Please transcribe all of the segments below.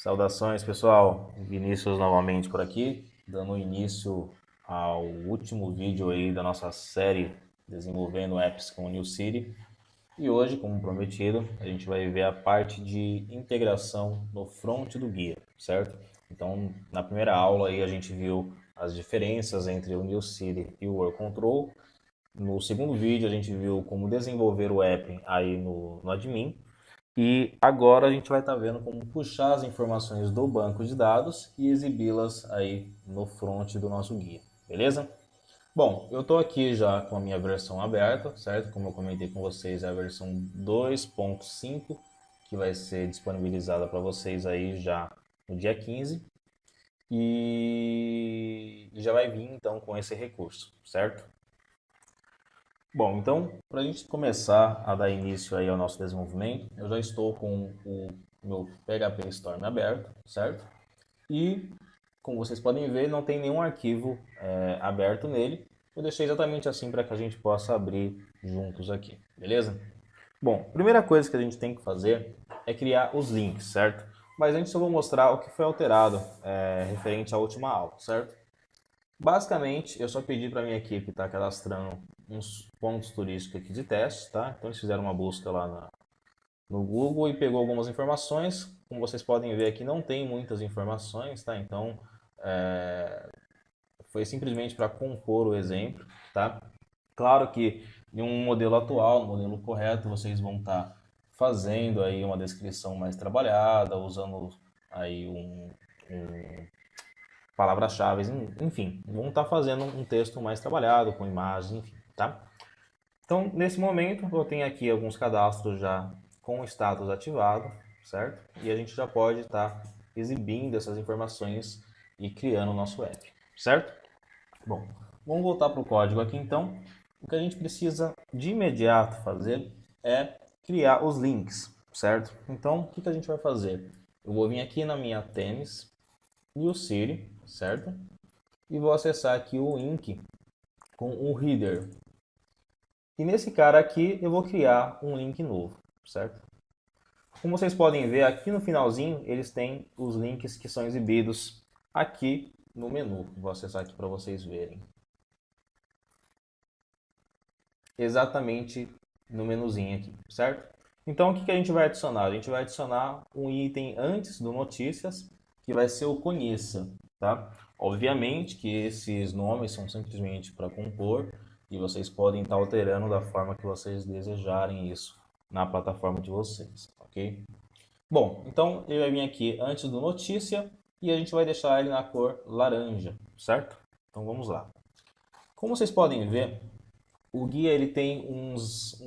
Saudações, pessoal. Vinícius novamente por aqui, dando início ao último vídeo aí da nossa série desenvolvendo apps com o New City. E hoje, como prometido, a gente vai ver a parte de integração no front do guia, certo? Então, na primeira aula aí a gente viu as diferenças entre o New City e o World Control. No segundo vídeo a gente viu como desenvolver o app aí no admin. E agora a gente vai estar vendo como puxar as informações do banco de dados e exibi-las aí no front do nosso guia, beleza? Bom, eu estou aqui já com a minha versão aberta, certo? Como eu comentei com vocês, é a versão 2.5, que vai ser disponibilizada para vocês aí já no dia 15. E já vai vir então com esse recurso, certo? Bom, então, para a gente começar a dar início aí ao nosso desenvolvimento, eu já estou com o meu PHP Storm aberto, certo? E, como vocês podem ver, não tem nenhum arquivo aberto nele. Eu deixei exatamente assim para que a gente possa abrir juntos aqui, beleza? Bom, a primeira coisa que a gente tem que fazer é criar os links, certo? Mas antes eu vou mostrar o que foi alterado referente à última aula, certo? Basicamente, eu só pedi para minha equipe estar cadastrando uns pontos turísticos aqui de teste, tá? Então eles fizeram uma busca lá no Google e pegou algumas informações. Como vocês podem ver aqui, não tem muitas informações, tá? Então foi simplesmente para compor o exemplo, tá? Claro que em um modelo atual, no modelo correto, vocês vão estar fazendo aí uma descrição mais trabalhada, usando aí palavras-chave, enfim, vão estar fazendo um texto mais trabalhado, com imagens, enfim, tá? Então, nesse momento, eu tenho aqui alguns cadastros já com o status ativado, certo? E a gente já pode estar exibindo essas informações e criando o nosso app, certo? Bom, vamos voltar para o código aqui então. O que a gente precisa de imediato fazer é criar os links, certo? Então, o que a gente vai fazer? Eu vou vir aqui na minha Themes, New City, certo? E vou acessar aqui o link com o header. E nesse cara aqui eu vou criar um link novo, certo? Como vocês podem ver aqui no finalzinho, eles têm os links que são exibidos aqui no menu. Vou acessar aqui para vocês verem. Exatamente no menuzinho aqui, certo? Então o que a gente vai adicionar? A gente vai adicionar um item antes do notícias, que vai ser o conheça, tá? Obviamente que esses nomes são simplesmente para compor e vocês podem estar alterando da forma que vocês desejarem isso na plataforma de vocês, ok? Bom, então ele vai vir aqui antes do notícia e a gente vai deixar ele na cor laranja, certo? Então vamos lá. Como vocês podem ver, o guia ele tem uns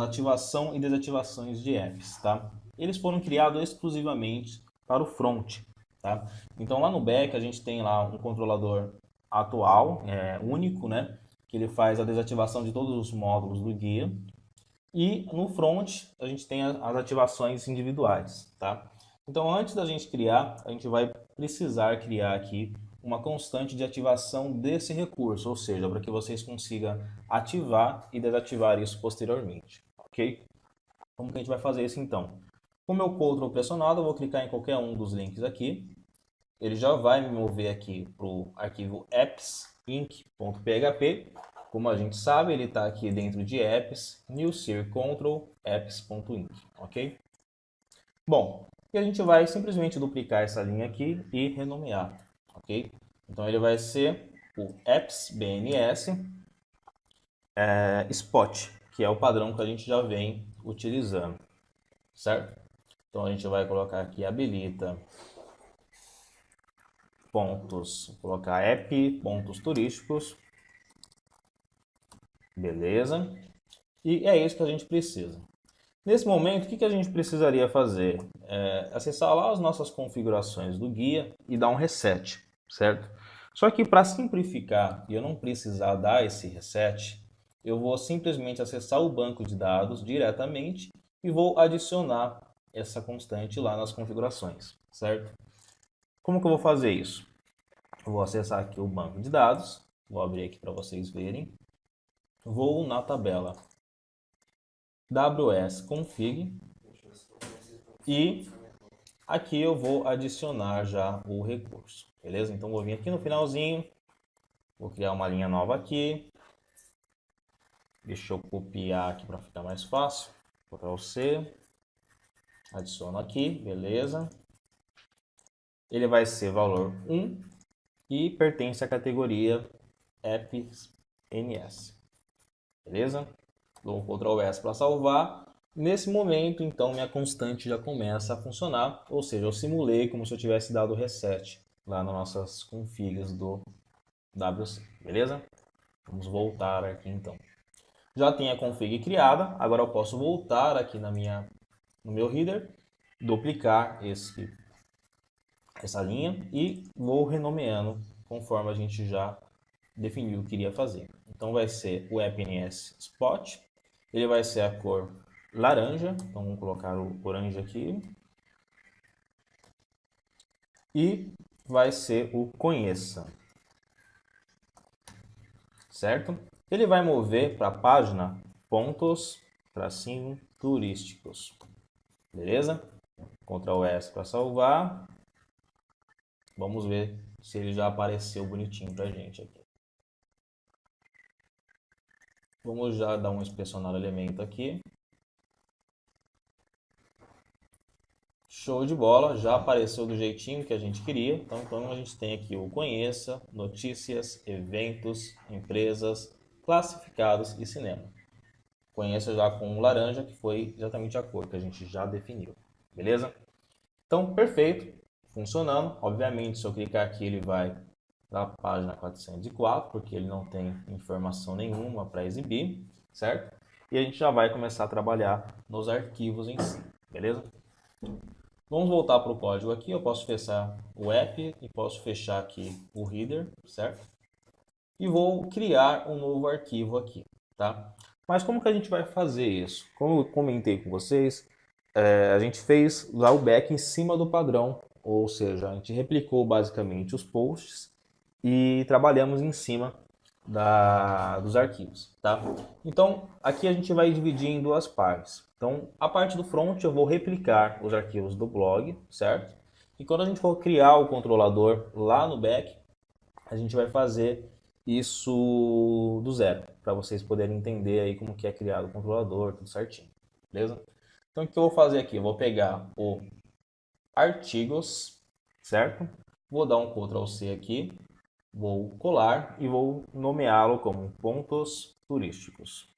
ativação e desativações de apps, tá? Eles foram criados exclusivamente para o front, tá? Então lá no back a gente tem lá um controlador atual, único, né? Que ele faz a desativação de todos os módulos do guia. E no front a gente tem as ativações individuais, tá? Então antes da gente criar, a gente vai precisar criar aqui uma constante de ativação desse recurso, ou seja, para que vocês consigam ativar e desativar isso posteriormente, ok? Como que a gente vai fazer isso então? Com o meu Ctrl pressionado, eu vou clicar em qualquer um dos links aqui, ele já vai me mover aqui para o arquivo apps.inc.php. Como a gente sabe, ele está aqui dentro de apps, new cir control apps.inc, ok? Bom, e a gente vai simplesmente duplicar essa linha aqui e renomear, ok? Então ele vai ser o apps bns spot, que é o padrão que a gente já vem utilizando, certo? Então a gente vai colocar aqui habilita pontos, vou colocar app pontos turísticos, beleza? E é isso que a gente precisa. Nesse momento, o que a gente precisaria fazer? Acessar lá as nossas configurações do guia e dar um reset, certo? Só que para simplificar e eu não precisar dar esse reset, eu vou simplesmente acessar o banco de dados diretamente e vou adicionar essa constante lá nas configurações, certo? Como que eu vou fazer isso? Eu vou acessar aqui o banco de dados, vou abrir aqui para vocês verem, vou na tabela wsconfig e aqui eu vou adicionar já o recurso, beleza? Então vou vir aqui no finalzinho, vou criar uma linha nova aqui. Deixa eu copiar aqui para ficar mais fácil. Ctrl+C, adiciono aqui, beleza? Ele vai ser valor 1 e pertence à categoria AppNS, beleza? Dou um Ctrl+S para salvar. Nesse momento, então, minha constante já começa a funcionar, ou seja, eu simulei como se eu tivesse dado reset lá nas nossas configs do WC, beleza? Vamos voltar aqui então. Já tem a config criada, agora eu posso voltar aqui no meu header, duplicar essa linha e vou renomeando conforme a gente já definiu o que iria fazer. Então vai ser o AppNS Spot, ele vai ser a cor laranja, então vamos colocar o orange aqui, e vai ser o conheça, certo? Ele vai mover para a página pontos tracinho turísticos, beleza? Ctrl+S para salvar. Vamos ver se ele já apareceu bonitinho para a gente aqui. Vamos já dar um inspecionar elemento aqui. Show de bola, já apareceu do jeitinho que a gente queria. Então a gente tem aqui o conheça, notícias, eventos, empresas, classificados e cinema. Conheça já com laranja, que foi exatamente a cor que a gente já definiu. Beleza? Então, perfeito, funcionando. Obviamente, se eu clicar aqui, ele vai para a página 404, porque ele não tem informação nenhuma para exibir, certo? E a gente já vai começar a trabalhar nos arquivos em si, beleza? Vamos voltar para o código aqui, eu posso fechar o app e posso fechar aqui o header, certo? E vou criar um novo arquivo aqui, tá? Mas como que a gente vai fazer isso? Como eu comentei com vocês, a gente fez lá o back em cima do padrão, ou seja, a gente replicou basicamente os posts e trabalhamos em cima dos arquivos, tá? Então, aqui a gente vai dividir em duas partes. Então, a parte do front eu vou replicar os arquivos do blog, certo? E quando a gente for criar o controlador lá no back, a gente vai fazer isso do zero, para vocês poderem entender aí como que é criado o controlador, tudo certinho, beleza? Então, o que eu vou fazer aqui? Eu vou pegar o artigos, certo? Vou dar um Ctrl+C aqui, vou colar e vou nomeá-lo como pontos turísticos.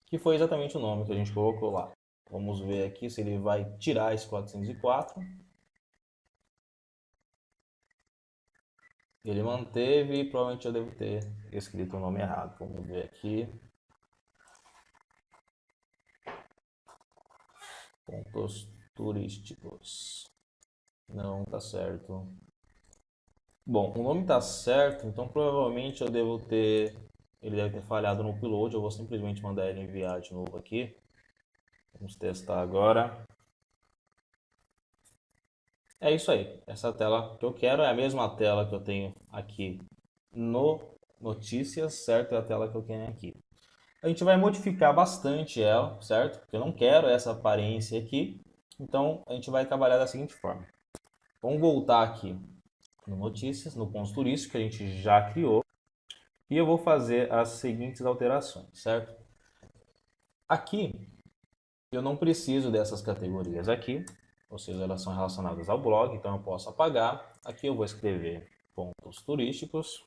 Que foi exatamente o nome que a gente colocou lá. Vamos ver aqui se ele vai tirar esse 404. Ele manteve e provavelmente eu devo ter escrito o nome errado. Vamos ver aqui. Pontos turísticos. Não, tá certo. Bom, o nome tá certo, então provavelmente eu devo ter... Ele deve ter falhado no upload, eu vou simplesmente mandar ele enviar de novo aqui. Vamos testar agora. É isso aí, essa tela que eu quero é a mesma tela que eu tenho aqui no Notícias, certo? É a tela que eu tenho aqui. A gente vai modificar bastante ela, certo? Porque eu não quero essa aparência aqui, então a gente vai trabalhar da seguinte forma. Vamos voltar aqui no Notícias, no ponto turístico que a gente já criou, e eu vou fazer as seguintes alterações, certo? Aqui eu não preciso dessas categorias aqui, ou seja, elas são relacionadas ao blog, então eu posso apagar. Aqui eu vou escrever pontos turísticos.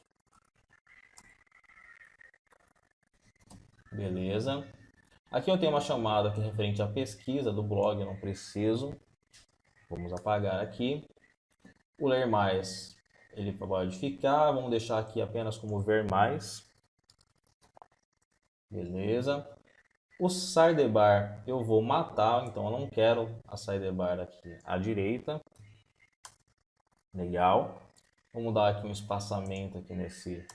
Beleza. Aqui eu tenho uma chamada que é referente à pesquisa do blog, eu não preciso. Vamos apagar aqui. O ler mais, ele pode ficar, vamos deixar aqui apenas como ver mais. Beleza. O sidebar eu vou matar, então eu não quero a sidebar aqui à direita. Legal. Vamos dar aqui um espaçamento aqui nesse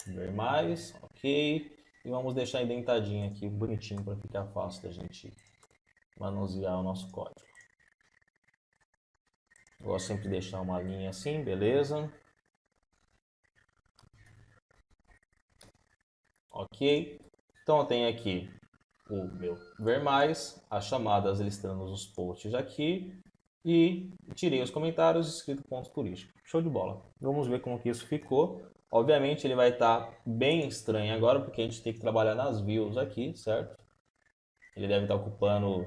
ver mais, ok. E vamos deixar indentadinho aqui, bonitinho, para ficar fácil da gente manusear o nosso código. Eu gosto sempre de deixar uma linha assim, beleza. Ok. Então eu tenho aqui o meu ver mais, as chamadas listando os posts aqui e tirei os comentários escrito pontos turísticos. Show de bola. Vamos ver como que isso ficou. Obviamente ele vai estar bem estranho agora, porque a gente tem que trabalhar nas views aqui, certo? Ele deve estar ocupando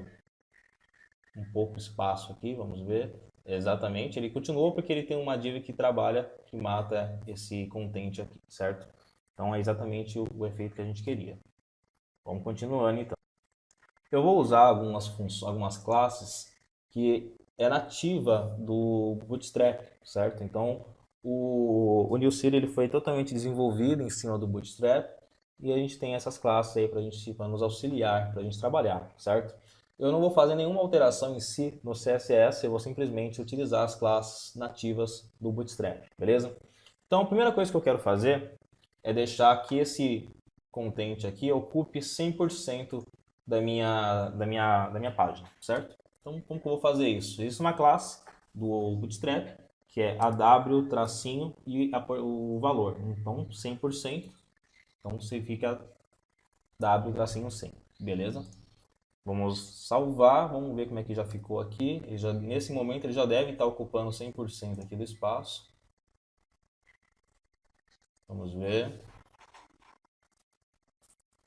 um pouco espaço aqui, vamos ver. Exatamente, ele continuou porque ele tem uma div que trabalha, que mata esse content aqui, certo? Então é exatamente o efeito que a gente queria. Vamos continuando então. Eu vou usar algumas classes que é nativa do Bootstrap, certo? Então o New City ele foi totalmente desenvolvido em cima do Bootstrap e a gente tem essas classes aí para nos auxiliar, para a gente trabalhar, certo? Eu não vou fazer nenhuma alteração em si no CSS, eu vou simplesmente utilizar as classes nativas do Bootstrap, beleza? Então a primeira coisa que eu quero fazer é deixar que esse content aqui ocupe 100% da minha página, certo? Então, como que eu vou fazer isso? Existe uma classe do Bootstrap, que é aw tracinho e o valor. Então, 100%. Então, você fica w tracinho 100, beleza? Vamos salvar, vamos ver como é que já ficou aqui. Nesse momento, ele já deve estar ocupando 100% aqui do espaço. Vamos ver.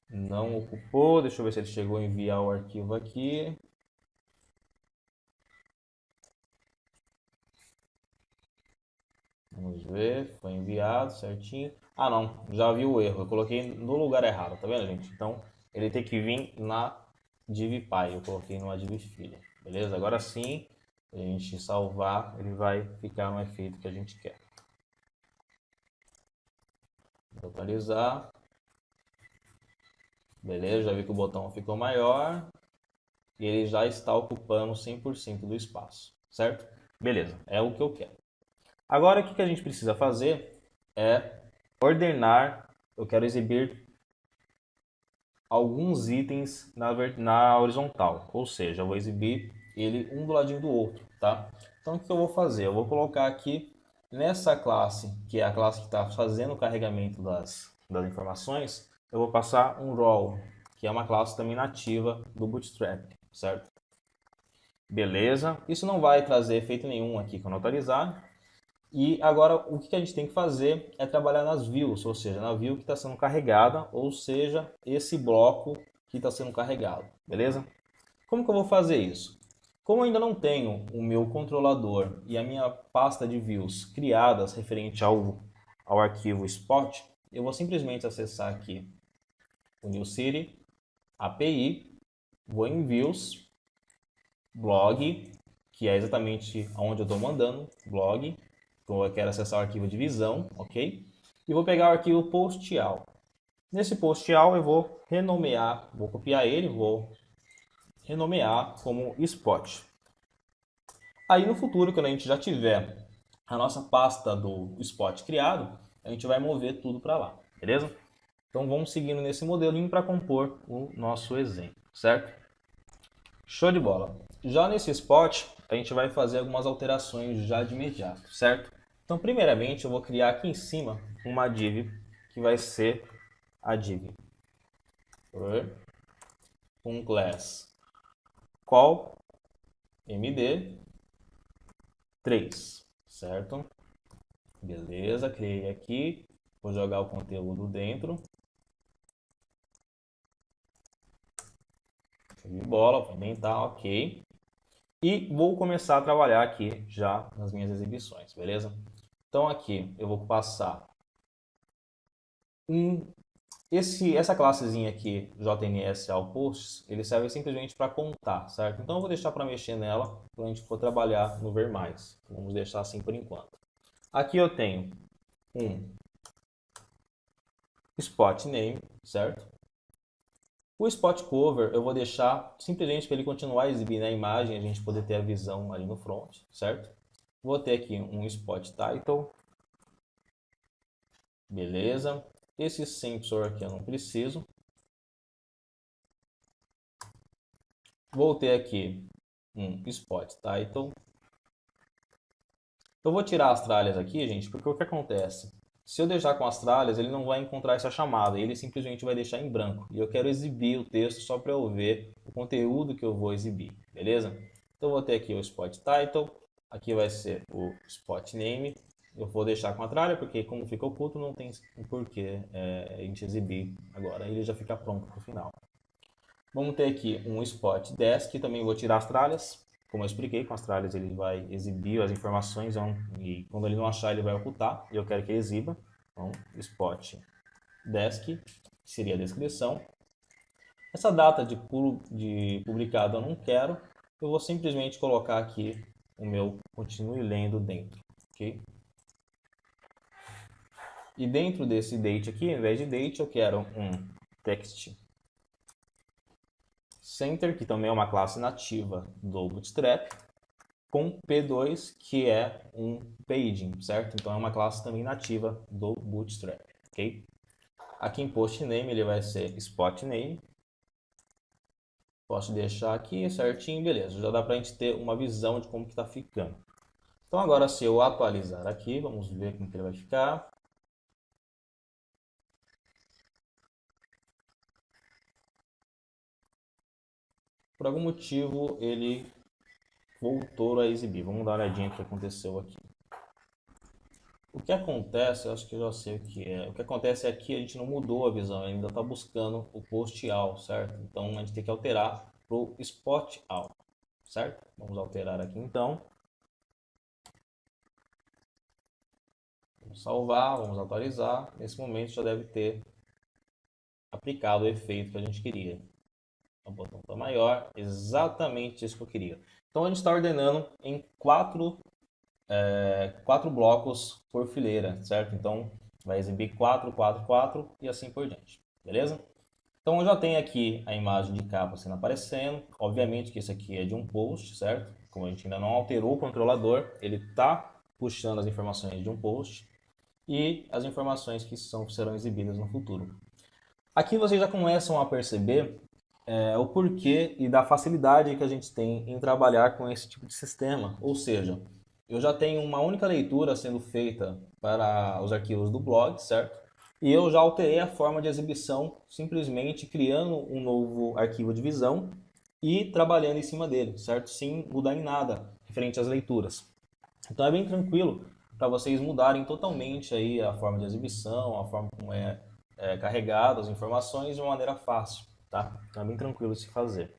Não ocupou. Deixa eu ver se ele chegou a enviar o arquivo aqui. Vamos ver, foi enviado certinho. Ah não, já vi o erro, eu coloquei no lugar errado, tá vendo, gente? Então ele tem que vir na div pai, eu coloquei numa div filha, beleza? Agora sim, a gente salvar, ele vai ficar no efeito que a gente quer. Vou atualizar. Beleza, já vi que o botão ficou maior e ele já está ocupando 100% do espaço, certo? Beleza, é o que eu quero. Agora, o que a gente precisa fazer é ordenar. Eu quero exibir alguns itens na horizontal, ou seja, eu vou exibir ele um do ladinho do outro, tá? Então, o que eu vou fazer? Eu vou colocar aqui nessa classe, que é a classe que está fazendo o carregamento das informações, eu vou passar um row, que é uma classe também nativa do Bootstrap, certo? Beleza, isso não vai trazer efeito nenhum aqui quando atualizar. E agora o que a gente tem que fazer é trabalhar nas views, ou seja, na view que está sendo carregada, ou seja, esse bloco que está sendo carregado, beleza? Como que eu vou fazer isso? Como eu ainda não tenho o meu controlador e a minha pasta de views criadas referente ao arquivo Spot, eu vou simplesmente acessar aqui o New City, API, vou em Views, blog, que é exatamente onde eu estou mandando, blog. Então eu quero acessar o arquivo de visão, ok? E vou pegar o arquivo postial. Nesse postial eu vou renomear, vou copiar ele, vou renomear como spot. Aí no futuro, quando a gente já tiver a nossa pasta do spot criado, a gente vai mover tudo para lá, beleza? Então vamos seguindo nesse modelinho para compor o nosso exemplo, certo? Show de bola. Já nesse spot, a gente vai fazer algumas alterações já de imediato, certo? Então, primeiramente, eu vou criar aqui em cima uma div que vai ser a div com class call md3, certo? Beleza, criei aqui, vou jogar o conteúdo dentro. Show de bola, também tá ok. E vou começar a trabalhar aqui já nas minhas exibições, beleza? Então aqui eu vou passar essa classezinha aqui, JNS ao posts, ele serve simplesmente para contar, certo? Então eu vou deixar para mexer nela quando a gente for trabalhar no ver mais. Vamos deixar assim por enquanto. Aqui eu tenho um spot name, certo? O spot cover eu vou deixar simplesmente para ele continuar exibindo a imagem, a gente poder ter a visão ali no front, certo? Vou ter aqui um spot title, beleza? Esse sensor aqui eu não preciso. Vou ter aqui um spot title. Eu vou tirar as tralhas aqui, gente, porque o que acontece? Se eu deixar com as tralhas, ele não vai encontrar essa chamada, ele simplesmente vai deixar em branco. E eu quero exibir o texto só para eu ver o conteúdo que eu vou exibir, beleza? Então eu vou ter aqui o Spot Title, aqui vai ser o Spot Name. Eu vou deixar com a tralha, porque como fica oculto, não tem porquê a gente exibir agora, ele já fica pronto para o final. Vamos ter aqui um Spot Desk, também vou tirar as tralhas. Como eu expliquei, com as tralhas ele vai exibir as informações e quando ele não achar ele vai ocultar, e eu quero que ele exiba. Então, Spot Desk, que seria a descrição. Essa data de publicado eu não quero, eu vou simplesmente colocar aqui o meu continue lendo dentro, ok? E dentro desse date aqui, ao invés de date, eu quero um text center, que também é uma classe nativa do Bootstrap, com P2, que é um paging, certo? Então é uma classe também nativa do Bootstrap, ok? Aqui em post name ele vai ser spot name. Posso deixar aqui certinho, beleza. Já dá para a gente ter uma visão de como que está ficando. Então agora se eu atualizar aqui, vamos ver como que ele vai ficar. Por algum motivo ele voltou a exibir. Vamos dar uma olhadinha no que aconteceu aqui. O que acontece, eu acho que eu já sei o que é. O que acontece é que a gente não mudou a visão, ainda está buscando o post all, certo? Então a gente tem que alterar para o spot all, certo? Vamos alterar aqui então. Vamos salvar, vamos atualizar. Nesse momento já deve ter aplicado o efeito que a gente queria. O botão está maior, exatamente isso que eu queria. Então a gente está ordenando em quatro blocos por fileira, certo? Então vai exibir 4, 4, 4 e assim por diante, beleza? Então eu já tenho aqui a imagem de capa sendo aparecendo. Obviamente que isso aqui é de um post, certo? Como a gente ainda não alterou o controlador, ele está puxando as informações de um post e as informações que serão exibidas no futuro. Aqui vocês já começam a perceber o porquê e da facilidade que a gente tem em trabalhar com esse tipo de sistema. Ou seja, eu já tenho uma única leitura sendo feita para os arquivos do blog, certo? E eu já alterei a forma de exibição simplesmente criando um novo arquivo de visão e trabalhando em cima dele, certo? Sem mudar em nada referente às leituras. Então é bem tranquilo para vocês mudarem totalmente aí a forma de exibição, a forma como é carregado as informações de uma maneira fácil, tá? Então é bem tranquilo de se fazer.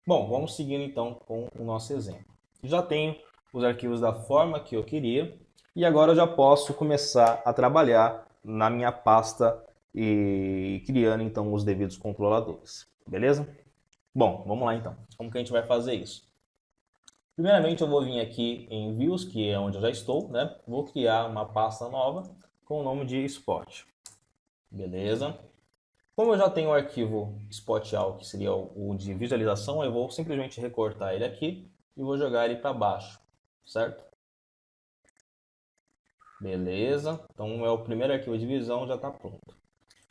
Bom, vamos seguindo então com o nosso exemplo. Já tenho os arquivos da forma que eu queria e agora eu já posso começar a trabalhar na minha pasta e criando então os devidos controladores, beleza? Bom, vamos lá então. Como que a gente vai fazer isso? Primeiramente eu vou vir aqui em Views, que é onde eu já estou, né? Vou criar uma pasta nova com o nome de Spot. Beleza? Como eu já tenho o arquivo SpotAll, que seria o de visualização, eu vou simplesmente recortar ele aqui e vou jogar ele para baixo, certo? Beleza, então é o primeiro arquivo de visão, já está pronto.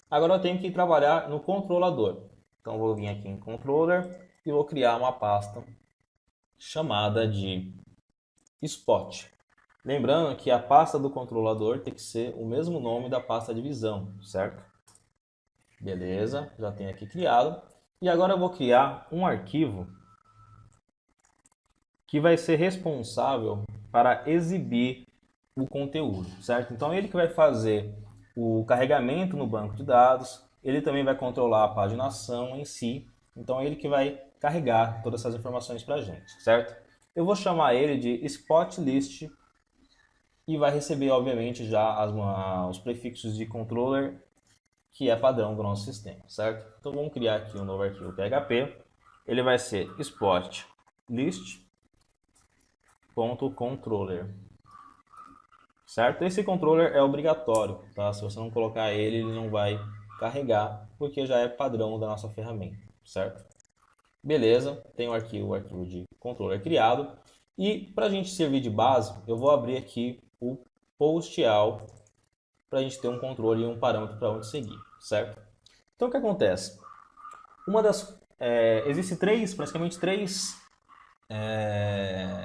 Agora eu tenho que trabalhar no controlador. Então eu vou vir aqui em Controller e vou criar uma pasta chamada de Spot. Lembrando que a pasta do controlador tem que ser o mesmo nome da pasta de visão, certo? Beleza, já tenho aqui criado. E agora eu vou criar um arquivo que vai ser responsável para exibir o conteúdo, certo? Então ele que vai fazer o carregamento no banco de dados, ele também vai controlar a paginação em si, então ele que vai carregar todas essas informações para a gente, certo? Eu vou chamar ele de Spot List e vai receber, obviamente, já os prefixos de controller que é padrão do nosso sistema, certo? Então vamos criar aqui um novo arquivo PHP. Ele vai ser spot list.controller, certo? Esse controller é obrigatório, tá? Se você não colocar ele, ele não vai carregar, porque já é padrão da nossa ferramenta, certo? Beleza, tem o arquivo de controller criado. E para a gente servir de base, eu vou abrir aqui o post.all para a gente ter um controle e um parâmetro para onde seguir, certo? Então o que acontece? Existem praticamente três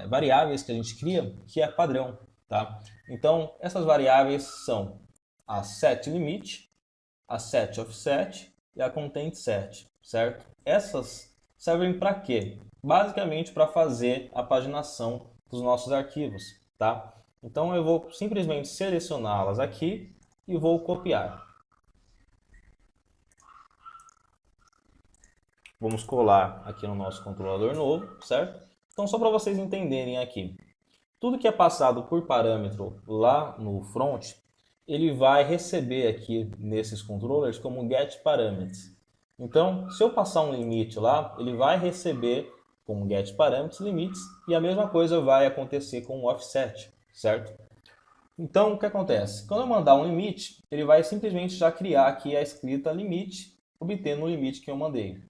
variáveis que a gente cria que é padrão, tá? Então essas variáveis são a setLimit, a setOffset e a contentSet, certo? Essas servem para quê? Basicamente para fazer a paginação dos nossos arquivos, tá? Então eu vou simplesmente selecioná-las aqui e vou copiar. Vamos colar aqui no nosso controlador novo, certo? Então só para vocês entenderem aqui, tudo que é passado por parâmetro lá no front, ele vai receber aqui nesses controllers como getParameters. Então, se eu passar um limite lá, ele vai receber como getParameters limites e a mesma coisa vai acontecer com o offset, certo? Então, o que acontece? Quando eu mandar um limite, ele vai simplesmente já criar aqui a escrita limite, obtendo o limite que eu mandei.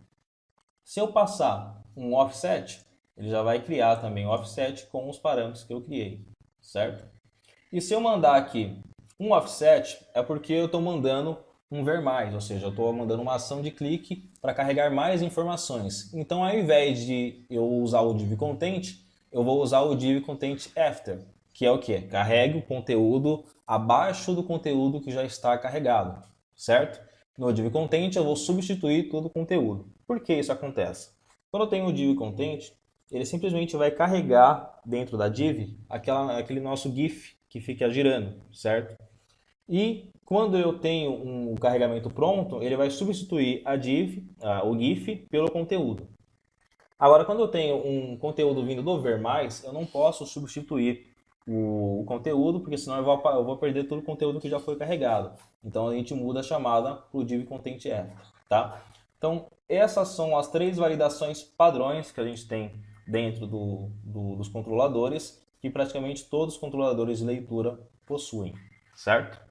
Se eu passar um offset, ele já vai criar também o offset com os parâmetros que eu criei, certo? E se eu mandar aqui um offset, é porque eu estou mandando um ver mais, ou seja, eu estou mandando uma ação de clique para carregar mais informações. Então, ao invés de eu usar o div content, eu vou usar o div content after, que é o que? Carregue o conteúdo abaixo do conteúdo que já está carregado, certo? No div content eu vou substituir todo o conteúdo. Por que isso acontece? Quando eu tenho o div content, ele simplesmente vai carregar dentro da div aquele nosso GIF que fica girando, certo? E quando eu tenho um carregamento pronto, ele vai substituir a div, o GIF, pelo conteúdo. Agora, quando eu tenho um conteúdo vindo do ver mais, eu não posso substituir o conteúdo, porque senão eu vou perder todo o conteúdo que já foi carregado. Então a gente muda a chamada para o div content after, tá? Então essas são as três validações padrões que a gente tem dentro dos controladores, que praticamente todos os controladores de leitura possuem, certo?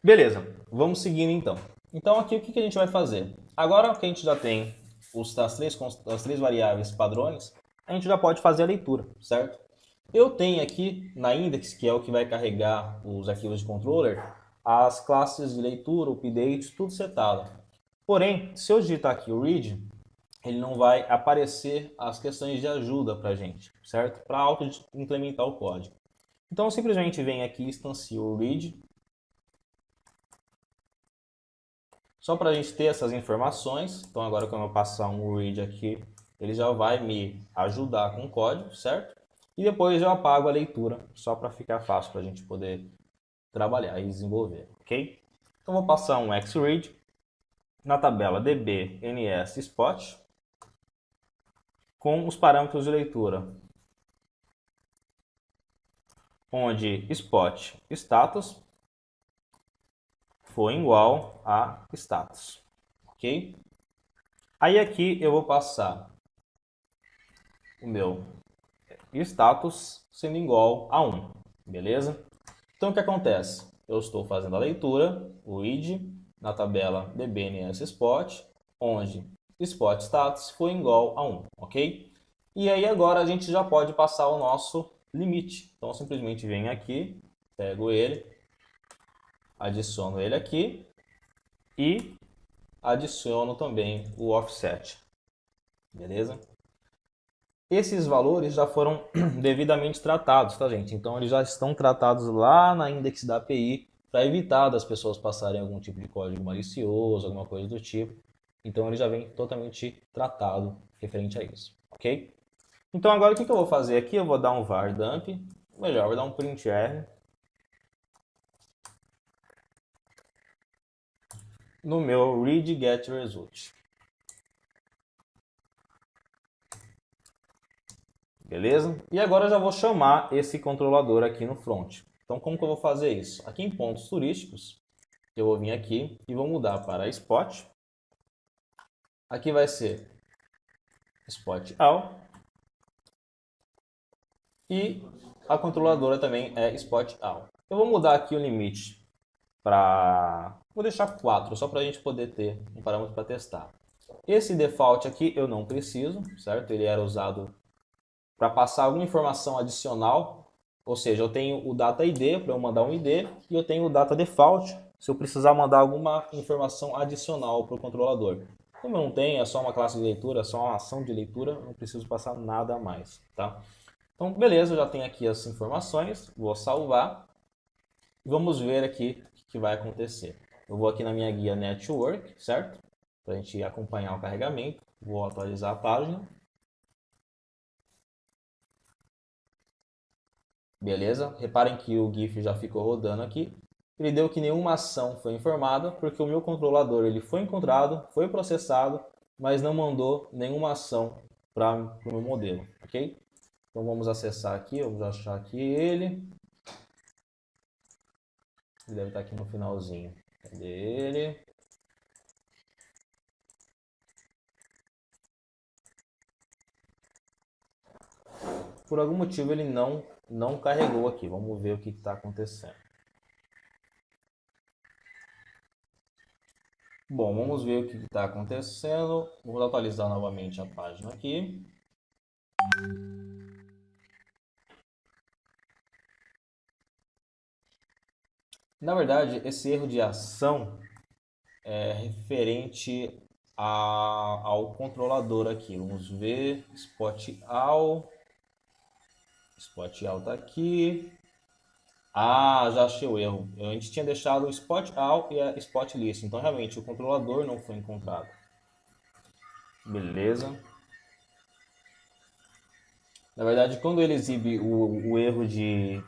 Beleza, vamos seguindo então. Então aqui o que a gente vai fazer? Agora que a gente já tem as três variáveis padrões, a gente já pode fazer a leitura, certo? Eu tenho aqui na index, que é o que vai carregar os arquivos de controller, as classes de leitura, update, tudo setado. Porém, se eu digitar aqui o read, ele não vai aparecer as questões de ajuda para a gente, certo? Para auto-implementar o código. Então, eu simplesmente venho aqui e instancio o read, só para a gente ter essas informações. Então, agora quando eu passar um read aqui, ele já vai me ajudar com o código, certo? E depois eu apago a leitura, só para ficar fácil para a gente poder trabalhar e desenvolver, ok? Então, vou passar um xread na tabela db ns spot com os parâmetros de leitura, onde spot status for igual a status, ok? Aí aqui eu vou passar o meu status sendo igual a 1, beleza? Então o que acontece? Eu estou fazendo a leitura, o id, na tabela dbns_spot, onde spot status foi igual a 1, ok? E aí agora a gente já pode passar o nosso limite. Então eu simplesmente venho aqui, pego ele, adiciono ele aqui e adiciono também o offset, beleza? Esses valores já foram devidamente tratados, tá, gente? Então, eles já estão tratados lá na index da API para evitar das pessoas passarem algum tipo de código malicioso, alguma coisa do tipo. Então, ele já vem totalmente tratado referente a isso, ok? Então, agora o que eu vou fazer aqui? Eu vou dar um var dump, melhor, vou dar um print r no meu read get result. Beleza? E agora eu já vou chamar esse controlador aqui no front. Então, como que eu vou fazer isso? Aqui em pontos turísticos, eu vou vir aqui e vou mudar para spot. Aqui vai ser spot all. E a controladora também é spot all. Eu vou mudar aqui o limite para... Vou deixar 4, só para a gente poder ter um parâmetro para testar. Esse default aqui eu não preciso, certo? Ele era usado para passar alguma informação adicional, ou seja, eu tenho o data ID para eu mandar um ID e eu tenho o data default se eu precisar mandar alguma informação adicional para o controlador. Como eu não tenho, é só uma classe de leitura, é só uma ação de leitura, não preciso passar nada a mais, tá? Então, beleza, eu já tenho aqui as informações, vou salvar e vamos ver aqui o que que vai acontecer? Eu vou aqui na minha guia Network, certo? Para a gente acompanhar o carregamento. Vou atualizar a página. Beleza? Reparem que o GIF já ficou rodando aqui. Ele deu que nenhuma ação foi informada, porque o meu controlador ele foi encontrado, foi processado, mas não mandou nenhuma ação para o meu modelo, ok? Então vamos acessar aqui, vamos achar aqui ele. Ele deve estar aqui no finalzinho. Cadê ele? Por algum motivo ele não carregou aqui. Vamos ver o que está acontecendo. Bom, vamos ver o que está acontecendo. Vou atualizar novamente a página aqui. Na verdade, esse erro de ação é referente ao controlador aqui. Vamos ver, Spot All. Spot All está aqui. Ah, já achei o erro. A gente tinha deixado o Spot All e a Spot List. Então, realmente, o controlador não foi encontrado. Beleza. Na verdade, quando ele exibe o erro de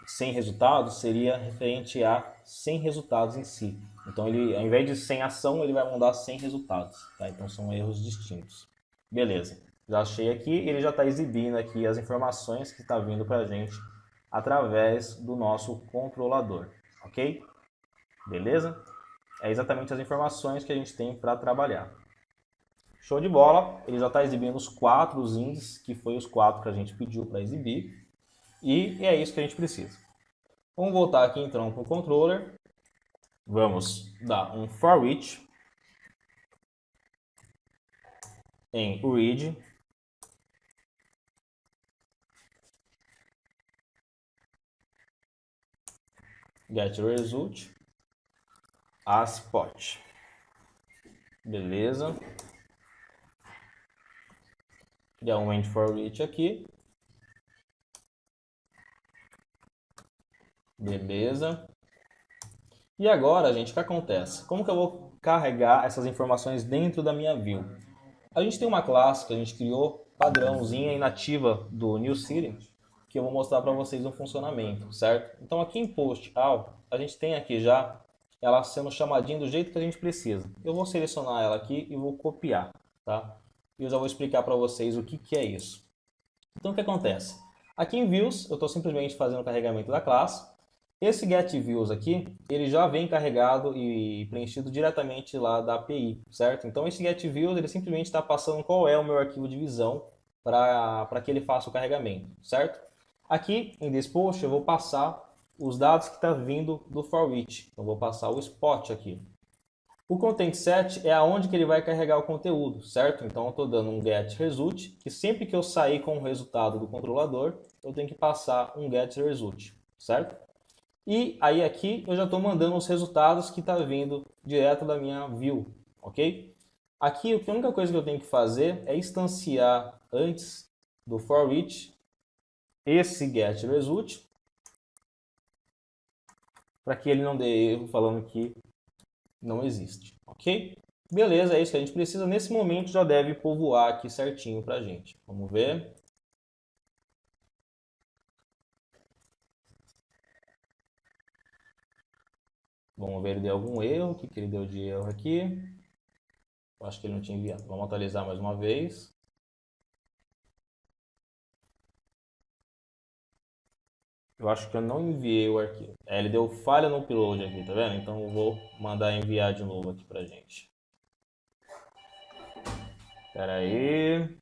sem resultados, seria referente a sem resultados em si. Então, ele, ao invés de sem ação, ele vai mandar sem resultados. Tá? Então, são erros distintos. Beleza. Já achei aqui. Ele já está exibindo aqui as informações que está vindo para a gente através do nosso controlador. Ok? Beleza? É exatamente as informações que a gente tem para trabalhar. Show de bola, ele já está exibindo os 4 índices, que foi os 4 que a gente pediu para exibir. E é isso que a gente precisa. Vamos voltar aqui então para o controller. Vamos dar um for each em read. Get result as spot. Beleza. Criar um end for each aqui. Beleza. E agora, gente, o que acontece? Como que eu vou carregar essas informações dentro da minha view? A gente tem uma classe que a gente criou, padrãozinha inativa do New City, que eu vou mostrar para vocês o funcionamento, certo? Então aqui em Post All, a gente tem aqui já ela sendo chamadinha do jeito que a gente precisa. Eu vou selecionar ela aqui e vou copiar, tá? E eu já vou explicar para vocês o que é isso. Então o que acontece? Aqui em Views, eu estou simplesmente fazendo o carregamento da classe. Esse GetViews aqui, ele já vem carregado e preenchido diretamente lá da API, certo? Então esse GetViews, ele simplesmente está passando qual é o meu arquivo de visão para que ele faça o carregamento, certo? Aqui em ThisPost eu vou passar os dados que estão vindo do ForEach. Então vou passar o spot aqui. O content set é aonde que ele vai carregar o conteúdo, certo? Então eu estou dando um get result, que sempre que eu sair com o resultado do controlador, eu tenho que passar um get result, certo? E aí aqui eu já estou mandando os resultados que está vindo direto da minha view, ok? Aqui a única coisa que eu tenho que fazer é instanciar antes do for each esse get result, para que ele não dê erro falando que não existe, ok? Beleza, é isso que a gente precisa. Nesse momento já deve povoar aqui certinho para a gente. Vamos ver. Vamos ver, ele deu algum erro. O que ele deu de erro aqui? Eu acho que ele não tinha enviado. Vamos atualizar mais uma vez. Eu acho que eu não enviei o arquivo. Ele deu falha no upload aqui, tá vendo? Então eu vou mandar enviar de novo aqui pra gente. Espera aí.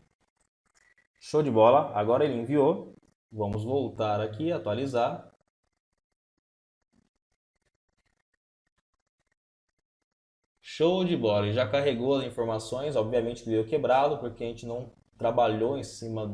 Show de bola. Agora ele enviou. Vamos voltar aqui, atualizar. Show de bola. Ele já carregou as informações. Obviamente que veio quebrado, porque a gente não trabalhou em cima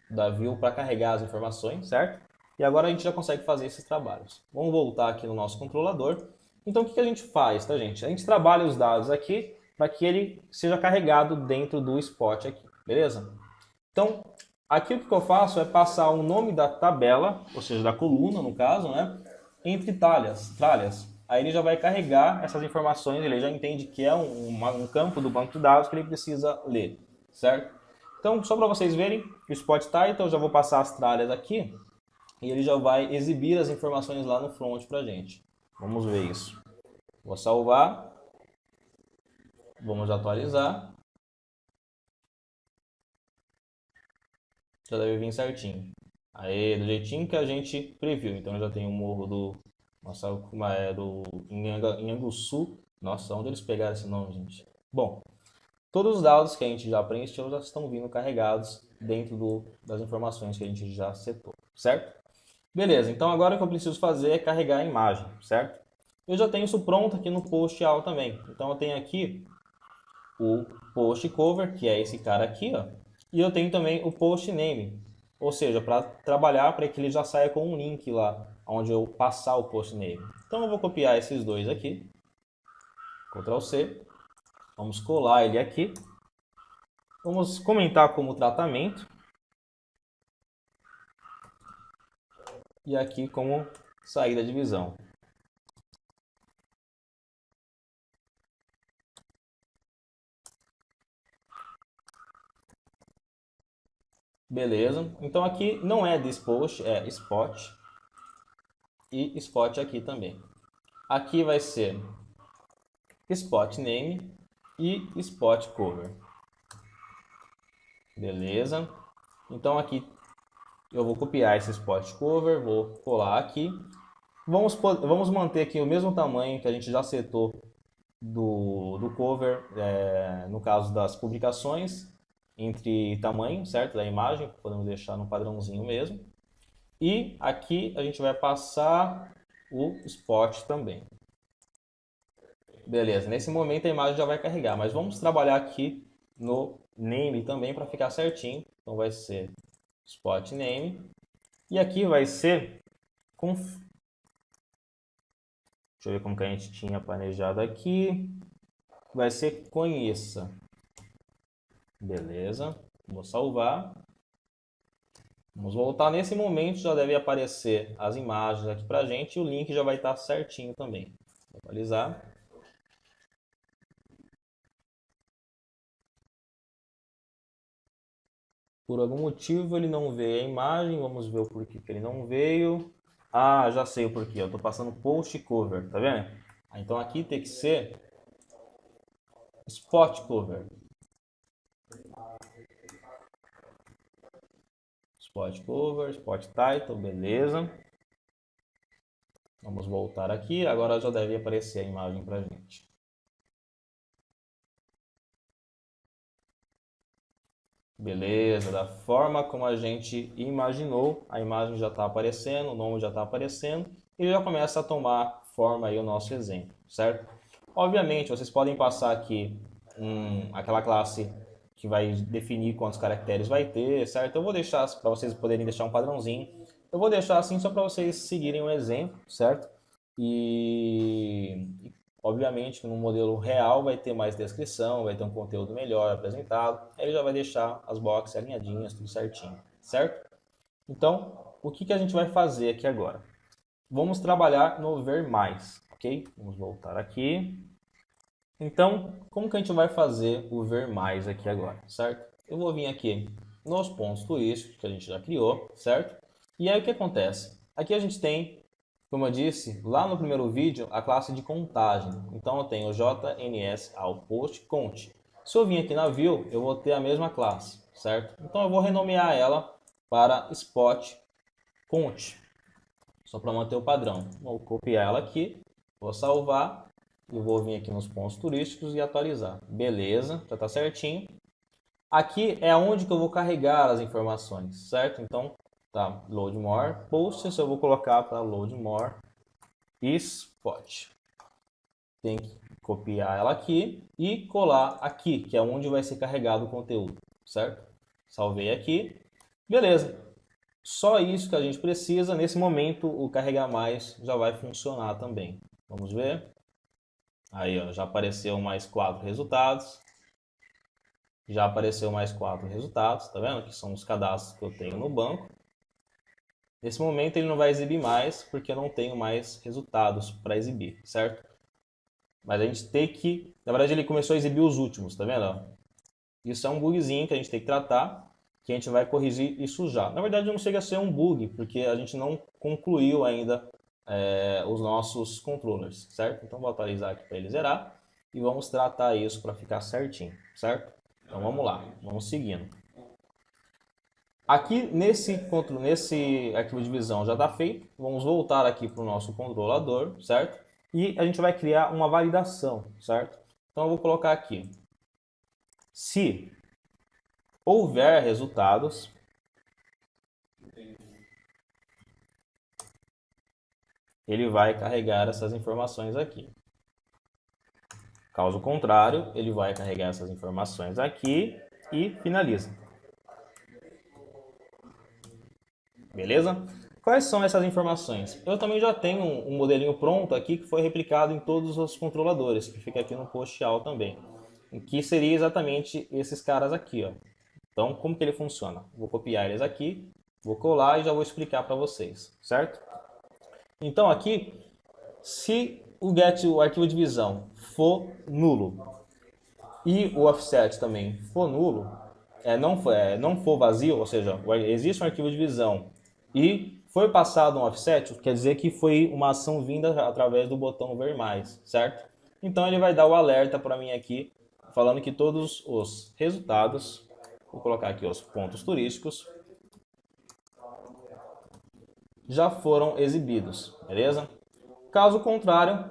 da view para carregar as informações, certo? E agora a gente já consegue fazer esses trabalhos. Vamos voltar aqui no nosso controlador. Então o que a gente faz, tá, gente? A gente trabalha os dados aqui para que ele seja carregado dentro do spot aqui, beleza? Então, aqui o que eu faço é passar o nome da tabela, ou seja, da coluna no caso, né? Entre tralhas. aí ele já vai carregar essas informações, ele já entende que é um campo do banco de dados que ele precisa ler, certo? Então, só para vocês verem, o Spot Title, eu já vou passar as tralhas aqui, e ele já vai exibir as informações lá no front para a gente. Vamos ver isso. Vou salvar, vamos atualizar, já deve vir certinho. Aí, do jeitinho que a gente previu. Então, eu já tenho o morro do do Inhanguçu. Nossa, onde eles pegaram esse nome, gente? Bom, todos os dados que a gente já preencheu já estão vindo carregados dentro das informações que a gente já setou, certo? Beleza, então agora o que eu preciso fazer é carregar a imagem, certo? Eu já tenho isso pronto aqui no post AL também. Então eu tenho aqui o post cover, que é esse cara aqui, ó. E eu tenho também o post name, ou seja, para trabalhar para que ele já saia com um link lá, onde eu passar o post name. Então eu vou copiar esses dois aqui, Ctrl C, vamos colar ele aqui, vamos comentar como tratamento, e aqui como saída de visão. Beleza, então aqui não é this post, é spot, e spot aqui também. Aqui vai ser spot name e spot cover. Beleza, então aqui eu vou copiar esse spot cover, vou colar aqui. Vamos manter aqui o mesmo tamanho que a gente já setou do cover, no caso das publicações, entre tamanho, certo? Da imagem, podemos deixar no padrãozinho mesmo. E aqui a gente vai passar o spot também. Beleza, nesse momento a imagem já vai carregar, mas vamos trabalhar aqui no name também para ficar certinho. Então vai ser spot name. E aqui vai ser deixa eu ver como que a gente tinha planejado aqui. Vai ser conheça. Beleza, vou salvar. Vamos voltar nesse momento, já deve aparecer as imagens aqui pra gente e o link já vai estar certinho também. Vou atualizar. Por algum motivo ele não veio a imagem, vamos ver o porquê que ele não veio. Ah, já sei o porquê, eu estou passando post cover, tá vendo? Então aqui tem que ser spot cover. Spot cover, spot title, beleza. Vamos voltar aqui, agora já deve aparecer a imagem pra gente. Beleza, da forma como a gente imaginou, a imagem já está aparecendo, o nome já está aparecendo e já começa a tomar forma aí o nosso exemplo, certo? Obviamente, vocês podem passar aqui aquela classe que vai definir quantos caracteres vai ter, certo? Eu vou deixar para vocês poderem deixar um padrãozinho. Eu vou deixar assim só para vocês seguirem o exemplo, certo? E obviamente que no modelo real vai ter mais descrição, vai ter um conteúdo melhor apresentado, ele já vai deixar as boxes alinhadinhas, tudo certinho, certo? Então, o que a gente vai fazer aqui agora? Vamos trabalhar no ver mais, ok? Vamos voltar aqui. Então, como que a gente vai fazer o ver mais aqui agora, certo? Eu vou vir aqui nos pontos turísticos que a gente já criou, certo? E aí o que acontece? Aqui a gente tem, como eu disse, lá no primeiro vídeo, a classe de contagem. Então eu tenho JNS ao post count. Se eu vir aqui na view, eu vou ter a mesma classe, certo? Então eu vou renomear ela para spot count, só para manter o padrão. Vou copiar ela aqui, vou salvar e vou vir aqui nos pontos turísticos e atualizar. Beleza, já está certinho. Aqui é onde que eu vou carregar as informações, certo? Então, tá, load more, posts eu vou colocar para load more spot. Tem que copiar ela aqui e colar aqui, que é onde vai ser carregado o conteúdo, certo? Salvei aqui. Beleza. Só isso que a gente precisa. Nesse momento, o carregar mais já vai funcionar também. Vamos ver. Aí, ó, já apareceu mais 4 resultados. Já apareceu mais 4 resultados, tá vendo? Que são os cadastros que eu tenho no banco. Nesse momento ele não vai exibir mais, porque eu não tenho mais resultados para exibir, certo? Mas a gente tem que... Na verdade ele começou a exibir os últimos, tá vendo? Isso é um bugzinho que a gente tem que tratar, que a gente vai corrigir isso já. Na verdade não chega a ser um bug, porque a gente não concluiu ainda os nossos controllers, certo? Então vou atualizar aqui para ele zerar e vamos tratar isso para ficar certinho, certo? Então vamos lá, vamos seguindo. Aqui nesse arquivo de visão já está feito, vamos voltar aqui para o nosso controlador, certo? E a gente vai criar uma validação, certo? Então eu vou colocar aqui, se houver resultados, ele vai carregar essas informações aqui. Caso contrário, ele vai carregar essas informações aqui e finaliza. Beleza? Quais são essas informações? Eu também já tenho um modelinho pronto aqui que foi replicado em todos os controladores, que fica aqui no post all também. Que seria exatamente esses caras aqui, ó. Então, como que ele funciona? Vou copiar eles aqui, vou colar e já vou explicar para vocês, certo? Então aqui, se o arquivo de visão for nulo e o offset também for nulo, não for vazio, ou seja, existe um arquivo de visão e foi passado um offset, quer dizer que foi uma ação vinda através do botão ver mais, certo? Então ele vai dar o alerta para mim aqui, falando que todos os resultados, vou colocar aqui os pontos turísticos, já foram exibidos, beleza? Caso contrário,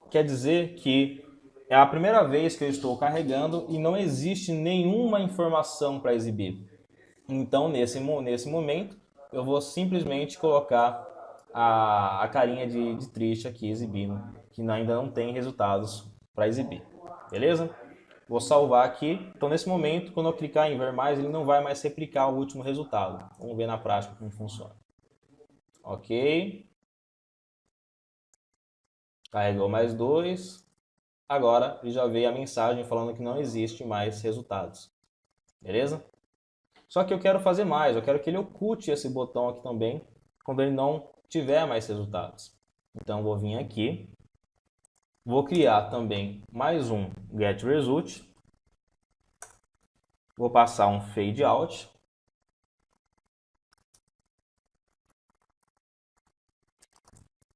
quer dizer que é a primeira vez que eu estou carregando e não existe nenhuma informação para exibir. Então, nesse momento, eu vou simplesmente colocar a carinha de triste aqui exibindo, que ainda não tem resultados para exibir. Beleza? Vou salvar aqui. Então, nesse momento, quando eu clicar em ver mais, ele não vai mais replicar o último resultado. Vamos ver na prática como funciona. Ok. Carregou mais 2. Agora ele já veio a mensagem falando que não existe mais resultados. Beleza? Só que eu quero fazer mais. Eu quero que ele oculte esse botão aqui também quando ele não tiver mais resultados. Então vou vir aqui. Vou criar também mais um getResult. Vou passar um fade out.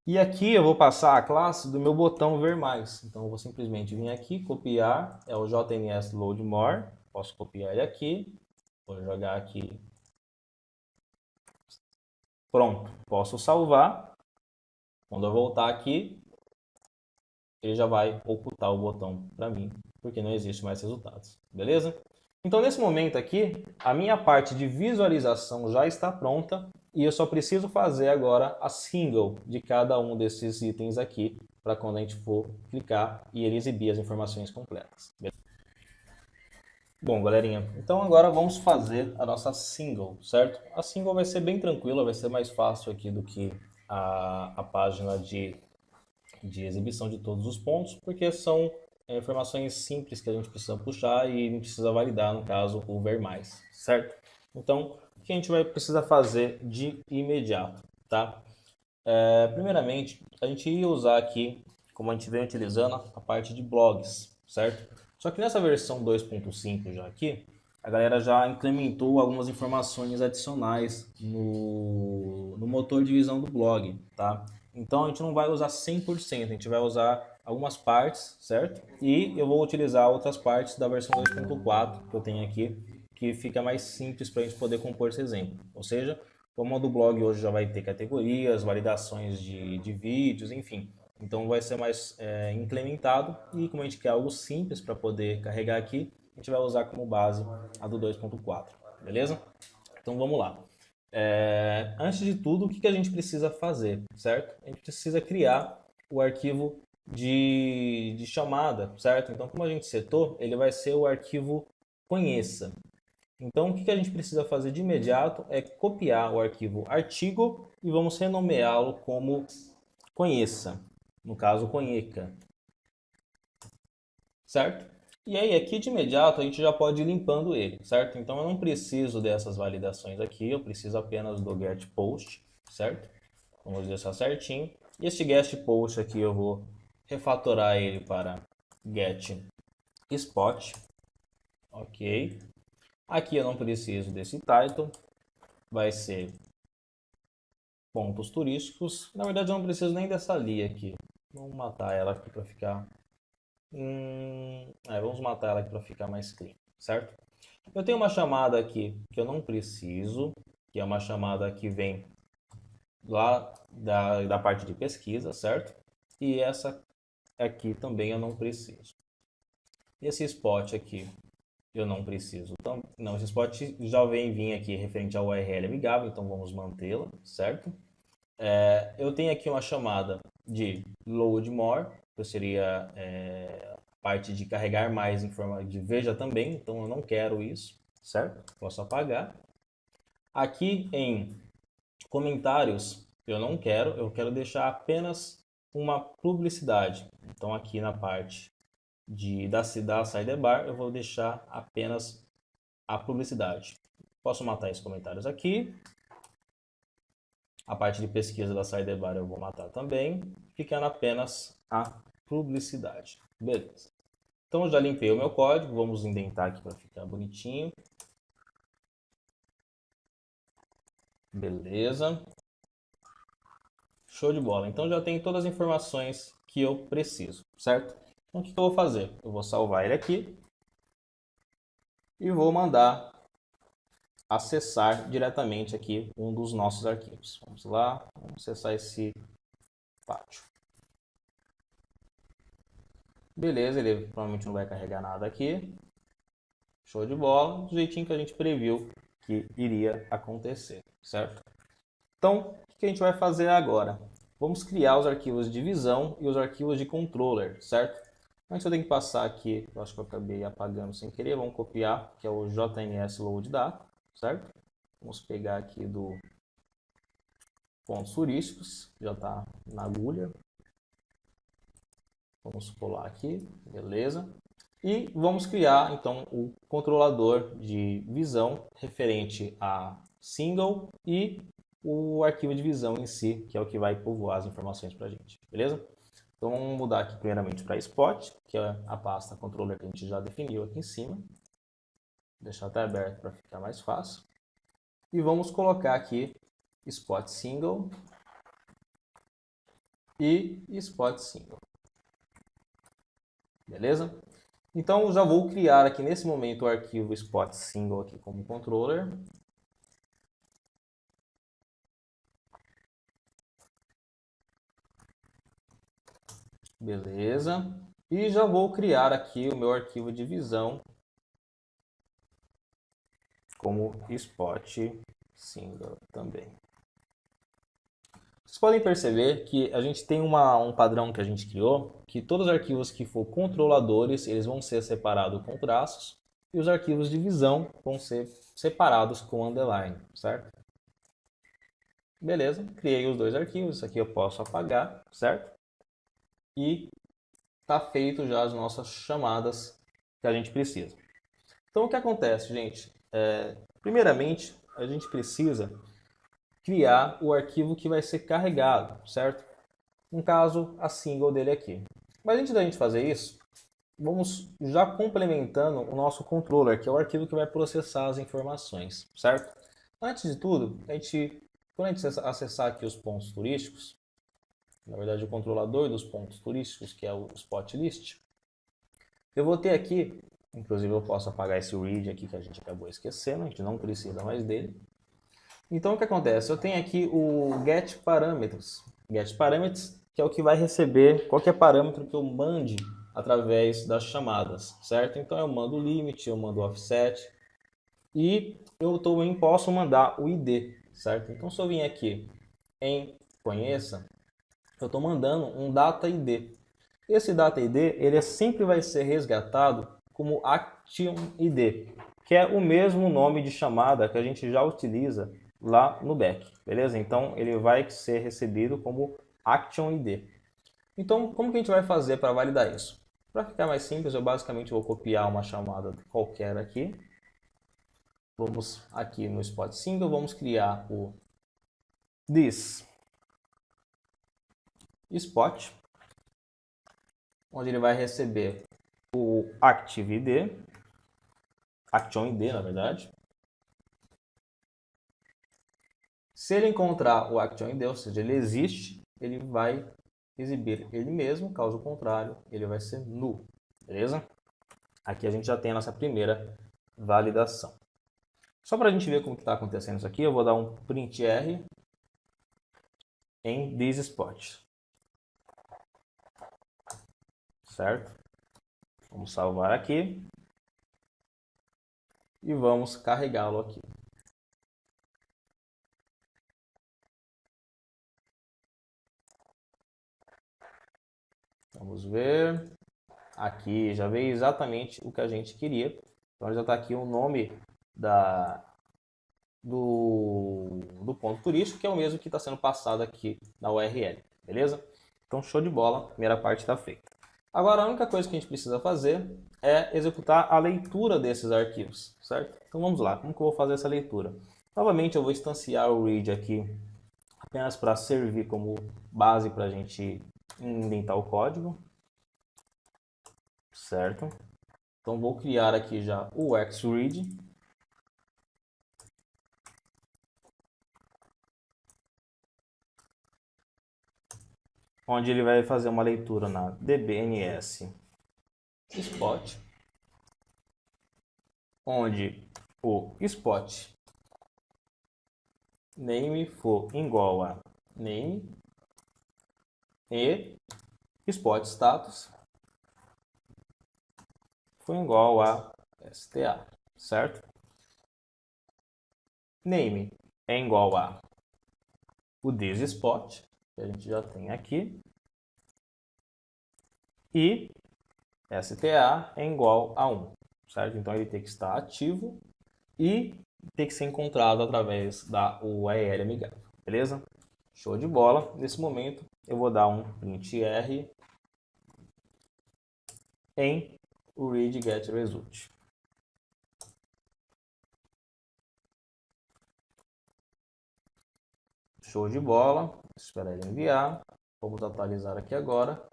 E aqui eu vou passar a classe do meu botão ver mais. Então eu vou simplesmente vir aqui, copiar, é o JNS Load More. Posso copiar ele aqui, vou jogar aqui. Pronto, posso salvar. Quando eu voltar aqui, ele já vai ocultar o botão para mim, porque não existe mais resultados. Beleza? Então nesse momento aqui, a minha parte de visualização já está pronta e eu só preciso fazer agora a single de cada um desses itens aqui para quando a gente for clicar e ele exibir as informações completas. Beleza? Bom, galerinha, então agora vamos fazer a nossa single, certo? A single vai ser bem tranquila, vai ser mais fácil aqui do que a página de exibição de todos os pontos, porque são informações simples que a gente precisa puxar e não precisa validar, no caso, o ver mais, certo? Então, o que a gente vai precisar fazer de imediato, tá? Primeiramente, a gente ia usar aqui, como a gente vem utilizando, a parte de blogs, certo? Só que nessa versão 2.5 já aqui, a galera já implementou algumas informações adicionais no motor de visão do blog, tá? Então a gente não vai usar 100%, a gente vai usar algumas partes, certo? E eu vou utilizar outras partes da versão 2.4 que eu tenho aqui, que fica mais simples para a gente poder compor esse exemplo. Ou seja, como a do blog hoje já vai ter categorias, validações de vídeos, enfim. Então vai ser mais implementado e como a gente quer algo simples para poder carregar aqui, a gente vai usar como base a do 2.4, beleza? Então vamos lá. Antes de tudo, o que a gente precisa fazer, certo? A gente precisa criar o arquivo de chamada, certo? Então como a gente setou, ele vai ser o arquivo conheça. Então o que a gente precisa fazer de imediato é copiar o arquivo artigo e vamos renomeá-lo como conheça. No caso, conheca. Certo? E aí, aqui de imediato, a gente já pode ir limpando ele, certo? Então, eu não preciso dessas validações aqui, eu preciso apenas do get post. certo? Vamos deixar certinho. Este get post aqui eu vou refatorar ele para get spot, ok? Aqui eu não preciso desse title, vai ser pontos turísticos. Na verdade eu não preciso nem dessa li aqui. Vamos matar ela aqui para ficar... vamos matar ela aqui para ficar mais clean, certo? Eu tenho uma chamada aqui que eu não preciso, que é uma chamada que vem lá da parte de pesquisa, certo? E essa aqui também eu não preciso. Esse spot aqui eu não preciso. Então, não, esse spot já vem vir aqui referente ao URL amigável, então vamos mantê-la, certo? Eu tenho aqui uma chamada de load more, que seria a parte de carregar mais informação, de veja também, então eu não quero isso, certo? Posso apagar. Aqui em comentários eu não quero, eu quero deixar apenas uma publicidade. Então aqui na parte da sidebar eu vou deixar apenas a publicidade. Posso matar esses comentários aqui. A parte de pesquisa da sidebar eu vou matar também, ficando apenas a publicidade. Beleza. Então eu já limpei o meu código, vamos indentar aqui para ficar bonitinho. Beleza. Show de bola. Então já tenho todas as informações que eu preciso, certo? Então o que eu vou fazer? Eu vou salvar ele aqui e vou mandar acessar diretamente aqui um dos nossos arquivos. Vamos lá, vamos acessar esse pátio. Beleza, ele provavelmente não vai carregar nada aqui. Show de bola, do jeitinho que a gente previu que iria acontecer, certo? Então, o que a gente vai fazer agora? Vamos criar os arquivos de visão e os arquivos de controller, certo? Antes eu tenho que passar aqui, eu acho que eu acabei apagando sem querer, vamos copiar, que é o JNS Load Data, certo? Vamos pegar aqui do pontos turísticos, já está na agulha. Vamos colar aqui, beleza. E vamos criar, então, o controlador de visão referente a single e o arquivo de visão em si, que é o que vai povoar as informações para a gente, beleza? Então vamos mudar aqui primeiramente para spot, que é a pasta controller que a gente já definiu aqui em cima. Vou deixar até aberto para ficar mais fácil. E vamos colocar aqui spot single e spot single. Beleza? Então já vou criar aqui nesse momento o arquivo spot single aqui como controller. Beleza. E já vou criar aqui o meu arquivo de visão como spot single também. Vocês podem perceber que a gente tem um padrão que a gente criou, que todos os arquivos que for controladores, eles vão ser separados com traços, e os arquivos de visão vão ser separados com underline, certo? Beleza, criei os dois arquivos, isso aqui eu posso apagar, certo? E está feito já as nossas chamadas que a gente precisa. Então o que acontece, gente? Primeiramente, a gente precisa criar o arquivo que vai ser carregado, certo? No caso, a single dele aqui. Mas antes da gente fazer isso, vamos já complementando o nosso controller, que é o arquivo que vai processar as informações, certo? Antes de tudo, quando a gente acessar aqui os pontos turísticos, na verdade o controlador dos pontos turísticos, que é o Spot List, eu vou ter aqui, inclusive eu posso apagar esse read aqui que a gente acabou esquecendo, a gente não precisa mais dele. Então o que acontece? Eu tenho aqui o get parameters. Get parameters, que é o que vai receber qualquer parâmetro que eu mande através das chamadas, certo? Então eu mando o limit, eu mando o offset e eu também posso mandar o ID, certo? Então se eu vim aqui em conheça, eu estou mandando um data ID. Esse data ID ele sempre vai ser resgatado como action ID, que é o mesmo nome de chamada que a gente já utiliza lá no back, beleza? Então ele vai ser recebido como action ID. Então como que a gente vai fazer para validar isso? Para ficar mais simples, eu basicamente vou copiar uma chamada qualquer aqui. Vamos aqui no spot single, vamos criar o this spot, onde ele vai receber o Active ID, Action ID, na verdade. Se ele encontrar o Action ID, ou seja, ele existe, ele vai exibir ele mesmo, caso contrário, ele vai ser null, beleza? Aqui a gente já tem a nossa primeira validação. Só para a gente ver como está acontecendo isso aqui, eu vou dar um print R em this spot. Certo? Vamos salvar aqui e vamos carregá-lo aqui. Vamos ver. Aqui já veio exatamente o que a gente queria. Então já está aqui o nome do ponto turístico, que é o mesmo que está sendo passado aqui na URL. Beleza? Então show de bola, a primeira parte está feita. Agora a única coisa que a gente precisa fazer é executar a leitura desses arquivos, certo? Então vamos lá, como que eu vou fazer essa leitura? Novamente eu vou instanciar o read aqui apenas para servir como base para a gente indentar o código, certo? Então vou criar aqui já o xread, onde ele vai fazer uma leitura na dbns spot, onde o spot name for igual a name e spot status for igual a sta, certo? Name é igual a o this spot, que a gente já tem aqui, e sta é igual a 1, certo? Então ele tem que estar ativo e tem que ser encontrado através da URL amigável, beleza? Show de bola. Nesse momento eu vou dar um print R em read get result. Show de bola. Espera ele enviar. Vamos atualizar aqui agora.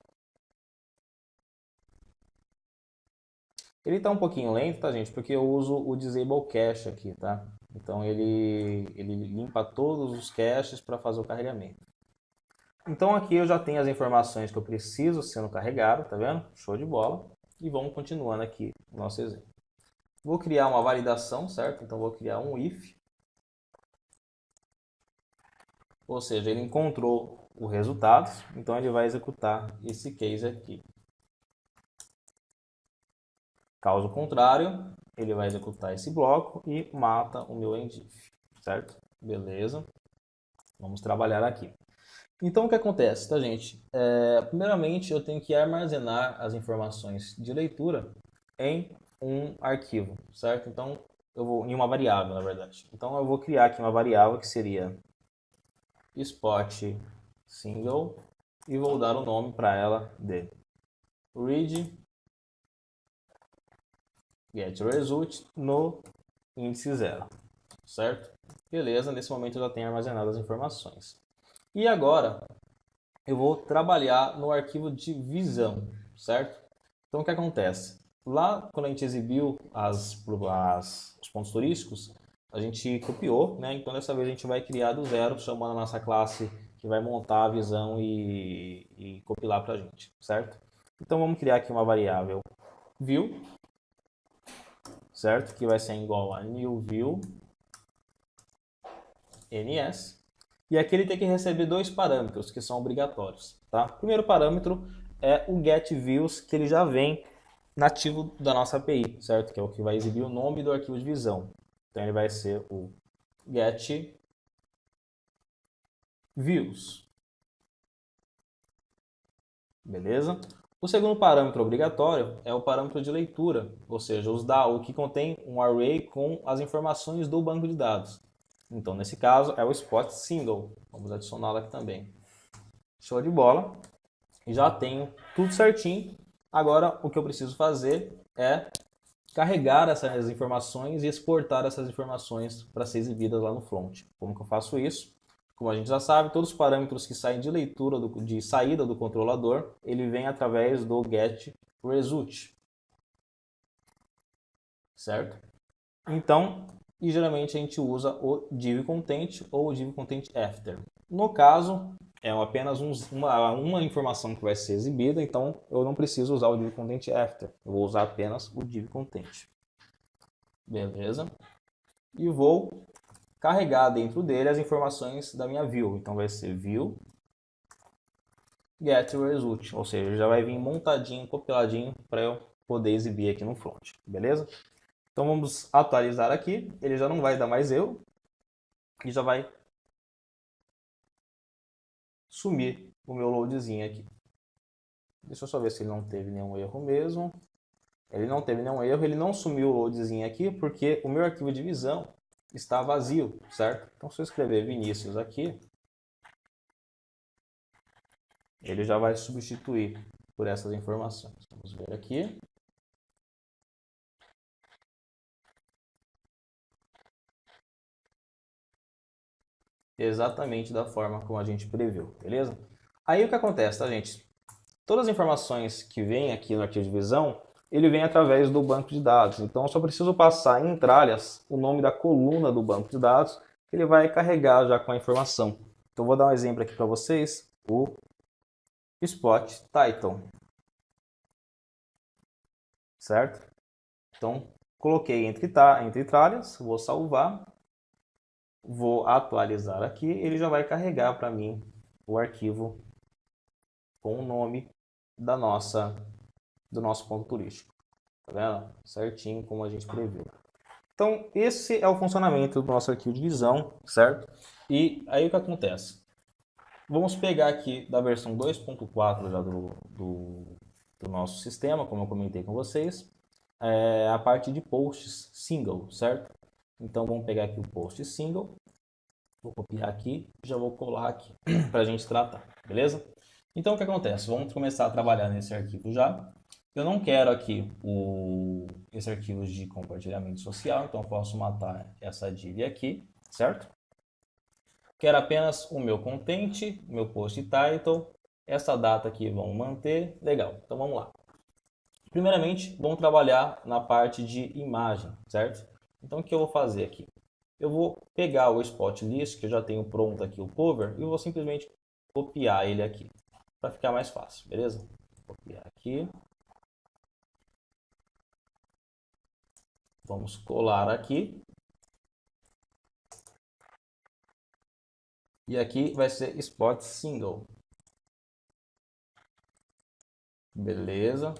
Ele está um pouquinho lento, tá, gente? Porque eu uso o Disable Cache aqui, tá? Então ele limpa todos os caches para fazer o carregamento. Então aqui eu já tenho as informações que eu preciso sendo carregado, tá vendo? Show de bola. E vamos continuando aqui o nosso exemplo. Vou criar uma validação, certo? Então vou criar um if. Ou seja, ele encontrou o resultado, então ele vai executar esse case aqui. Caso contrário, ele vai executar esse bloco e mata o meu endif, certo? Beleza. Vamos trabalhar aqui. Então, o que acontece, tá, gente? Primeiramente, eu tenho que armazenar as informações de leitura em um arquivo, certo? Então, eu vou em uma variável, na verdade. Então, eu vou criar aqui uma variável que seria spot single e vou dar o nome para ela de read get result no índice 0, certo? Beleza, nesse momento eu já tenho armazenado as informações. E agora eu vou trabalhar no arquivo de visão, certo? Então o que acontece? Lá quando a gente exibiu os pontos turísticos, a gente copiou, né? Então dessa vez a gente vai criar do zero, chamando a nossa classe que vai montar a visão e compilar para a gente, certo? Então vamos criar aqui uma variável view, certo? Que vai ser igual a new view ns. E aqui ele tem que receber dois parâmetros que são obrigatórios, tá? O primeiro parâmetro é o getViews, que ele já vem nativo da nossa API, certo? Que é o que vai exibir o nome do arquivo de visão. Então ele vai ser o getViews. Beleza? O segundo parâmetro obrigatório é o parâmetro de leitura, ou seja, o que contém um array com as informações do banco de dados. Então, nesse caso, é o spot single. Vamos adicioná-lo aqui também. Show de bola. Já tenho tudo certinho. Agora, o que eu preciso fazer é carregar essas informações e exportar essas informações para ser exibidas lá no front. Como que eu faço isso? como a gente já sabe, todos os parâmetros que saem de leitura, de saída do controlador, ele vem através do getResult, certo? Então, e geralmente a gente usa o div_content ou o div_content_after. No caso, é apenas uma informação que vai ser exibida, então eu não preciso usar o div_content_after, eu vou usar apenas o div_content. Beleza? E vou carregar dentro dele as informações da minha view. Então vai ser view getResult, ou seja, já vai vir montadinho, compiladinho para eu poder exibir aqui no front, beleza? Então vamos atualizar aqui, ele já não vai dar mais erro e já vai sumir o meu loadzinho aqui. Deixa eu só ver se ele não teve nenhum erro mesmo. Ele não teve nenhum erro, ele não sumiu o loadzinho aqui porque o meu arquivo de visão está vazio, certo? Então se eu escrever Vinícius aqui, ele já vai substituir por essas informações. Vamos ver aqui. Exatamente da forma como a gente previu, beleza? Aí o que acontece, tá, gente? Todas as informações que vêm aqui no arquivo de visão, ele vem através do banco de dados. Então eu só preciso passar em tralhas o nome da coluna do banco de dados, que ele vai carregar já com a informação. Então vou dar um exemplo aqui para vocês, o Spot Title. Certo? Então coloquei entre tralhas, vou salvar, vou atualizar aqui, ele já vai carregar para mim o arquivo com o nome do nosso ponto turístico. Tá vendo? Certinho como a gente previu. Então, esse é o funcionamento do nosso arquivo de visão, certo? E aí o que acontece? Vamos pegar aqui da versão 2.4 já do nosso sistema, como eu comentei com vocês, a parte de posts single, certo? Então, vamos pegar aqui o post single, vou copiar aqui, já vou colar aqui para a gente tratar, beleza? Então, o que acontece? Vamos começar a trabalhar nesse arquivo já. Eu não quero aqui esse arquivo de compartilhamento social, então eu posso matar essa div aqui, certo? Quero apenas o meu content, meu post title, essa data aqui vamos manter, legal. Então vamos lá. Primeiramente, vamos trabalhar na parte de imagem, certo? Então o que eu vou fazer aqui? Eu vou pegar o spot list, que eu já tenho pronto aqui o cover, e vou simplesmente copiar ele aqui, para ficar mais fácil, beleza? Vou copiar aqui. Vamos colar aqui. E aqui vai ser spot single. Beleza.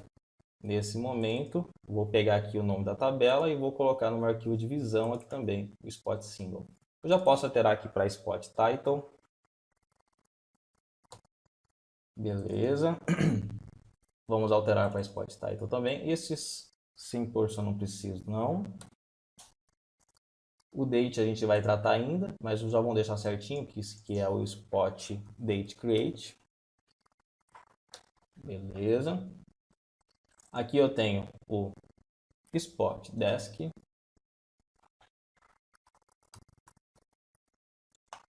Nesse momento, vou pegar aqui o nome da tabela e vou colocar no meu arquivo de visão aqui também, o spot single. Eu já posso alterar aqui para spot title. Beleza. Vamos alterar para spot title também. Esses sim por eu não preciso, não. O date a gente vai tratar ainda, mas já vamos deixar certinho que isso aqui é o spot date create. Beleza. Aqui eu tenho o spot desk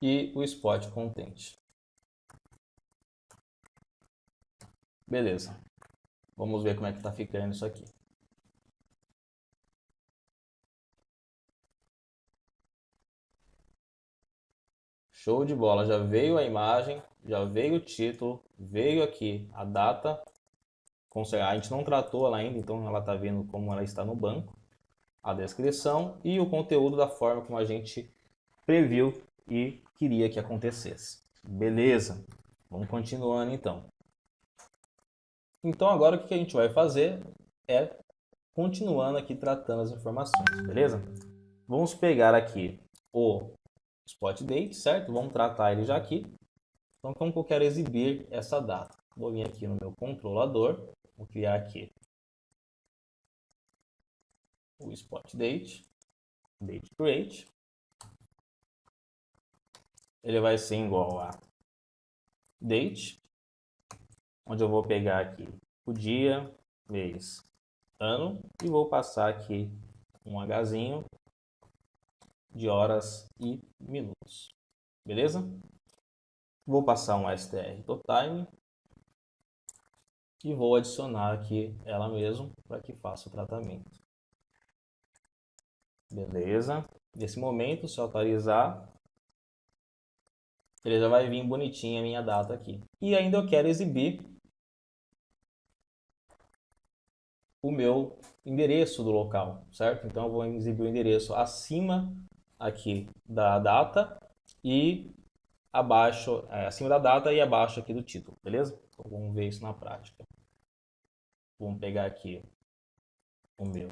e o spot content. Beleza. Vamos ver como é que está ficando isso aqui. Show de bola, já veio a imagem, já veio o título, veio aqui a data. A gente não tratou ela ainda, então ela está vendo como ela está no banco. A descrição e o conteúdo da forma como a gente previu e queria que acontecesse. Beleza, vamos continuando então. Então agora o que a gente vai fazer é continuando aqui tratando as informações, beleza? Vamos pegar aqui o spot date, certo? Vamos tratar ele já aqui. Então, como que eu quero exibir essa data? Vou vir aqui no meu controlador, vou criar aqui o spot date, date create. Ele vai ser igual a date, onde eu vou pegar aqui o dia, mês, ano e vou passar aqui um Hzinho de horas e minutos. Beleza? Vou passar um str.time e vou adicionar aqui ela mesmo para que faça o tratamento. Beleza. Nesse momento, se eu atualizar, ele já vai vir bonitinha a minha data aqui. E ainda eu quero exibir o meu endereço do local, certo? Então eu vou exibir o endereço acima aqui da data e abaixo, acima da data e abaixo aqui do título, beleza? Então, vamos ver isso na prática. Vamos pegar aqui o meu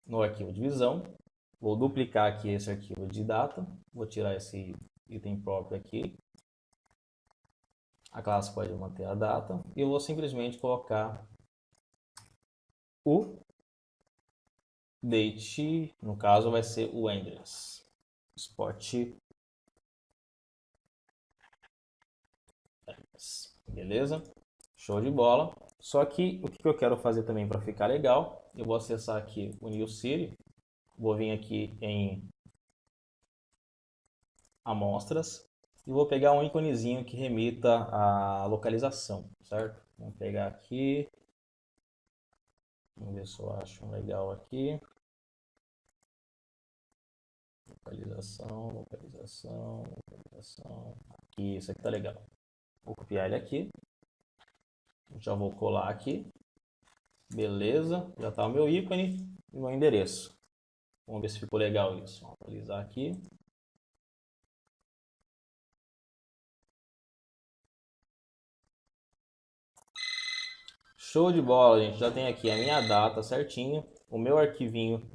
no arquivo de visão, vou duplicar aqui esse arquivo de data, vou tirar esse item próprio aqui, a classe pode manter a data e eu vou simplesmente colocar o date, no caso vai ser o endereço, spot, beleza? Show de bola. Só que o que eu quero fazer também para ficar legal, eu vou acessar aqui o New City, vou vir aqui em amostras e vou pegar um íconezinho que remita à localização, certo? Vamos pegar aqui, vamos ver se eu acho um legal aqui. Localização. Aqui, isso aqui tá legal. Vou copiar ele aqui. Já vou colar aqui. Beleza, já tá o meu ícone e o meu endereço. Vamos ver se ficou legal isso. Vou atualizar aqui. Show de bola, gente. Já tem aqui a minha data certinho, o meu arquivinho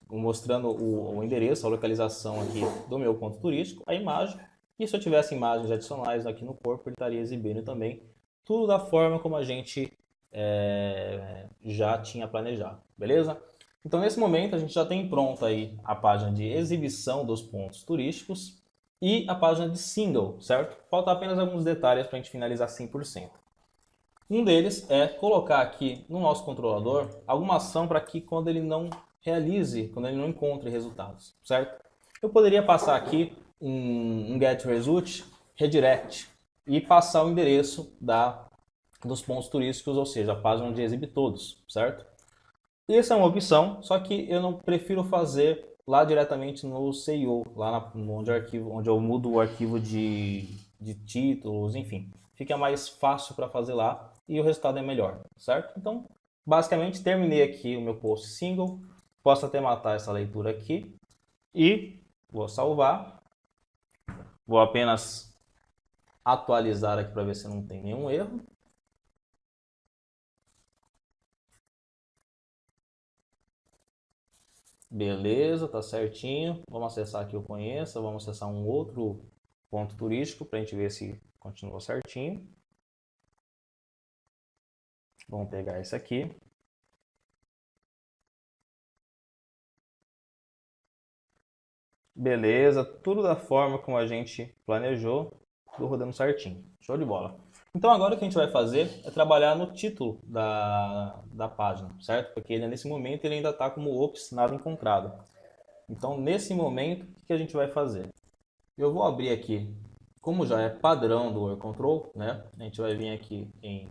mostrando o endereço, a localização aqui do meu ponto turístico, a imagem. E se eu tivesse imagens adicionais aqui no corpo, ele estaria exibindo também tudo da forma como a gente já tinha planejado, beleza? Então nesse momento a gente já tem pronta aí a página de exibição dos pontos turísticos e a página de single, certo? Falta apenas alguns detalhes para a gente finalizar 100%. Um deles é colocar aqui no nosso controlador alguma ação para que quando ele não realize, quando ele não encontre resultados, certo? Eu poderia passar aqui um getResult redirect e passar o endereço dos pontos turísticos, ou seja, a página onde exibe todos, certo? Essa é uma opção, só que eu não prefiro fazer lá diretamente no CIO, lá onde eu mudo o arquivo de títulos, enfim. Fica mais fácil para fazer lá e o resultado é melhor, certo? Então, basicamente, terminei aqui o meu post single. Posso até matar essa leitura aqui e vou salvar. Vou apenas atualizar aqui para ver se não tem nenhum erro. Beleza, tá certinho. Vamos acessar aqui o Conheça, vamos acessar um outro ponto turístico para a gente ver se continua certinho. Vamos pegar esse aqui. Beleza, tudo da forma como a gente planejou, tudo rodando certinho. Show de bola. Então agora o que a gente vai fazer é trabalhar no título da página, certo? Porque ele, nesse momento ele ainda está como ops, nada encontrado. Então nesse momento, o que a gente vai fazer? Eu vou abrir aqui, como já é padrão do WordControl, né? A gente vai vir aqui em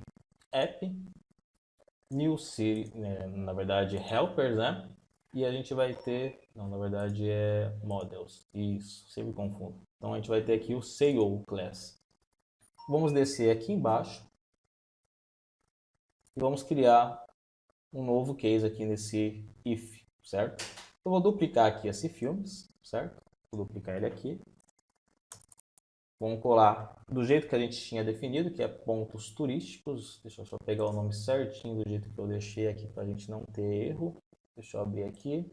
App, New City, na verdade Helpers, né? E a gente vai ter, não, na verdade é Models, isso, sempre confundo. Então a gente vai ter aqui o SEO Class. Vamos descer aqui embaixo e vamos criar um novo case aqui nesse if, certo? Eu vou duplicar aqui esse filmes, certo? Vou duplicar ele aqui. Vamos colar do jeito que a gente tinha definido, que é pontos turísticos. Deixa eu só pegar o nome certinho do jeito que eu deixei aqui para a gente não ter erro. Deixa eu abrir aqui.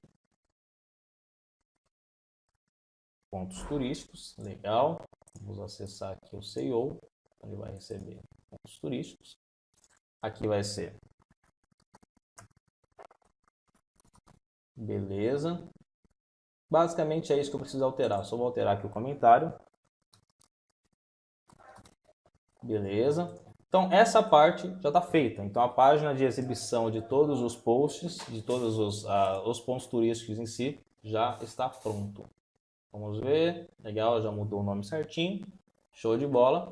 Pontos turísticos, legal. Vamos acessar aqui o SEO, onde vai receber pontos turísticos. Aqui vai ser. Beleza. Basicamente é isso que eu preciso alterar. Só vou alterar aqui o comentário. Beleza. Então essa parte já está feita. Então a página de exibição de todos os posts, de todos os pontos turísticos em si, já está pronto. Vamos ver. Legal, já mudou o nome certinho. Show de bola.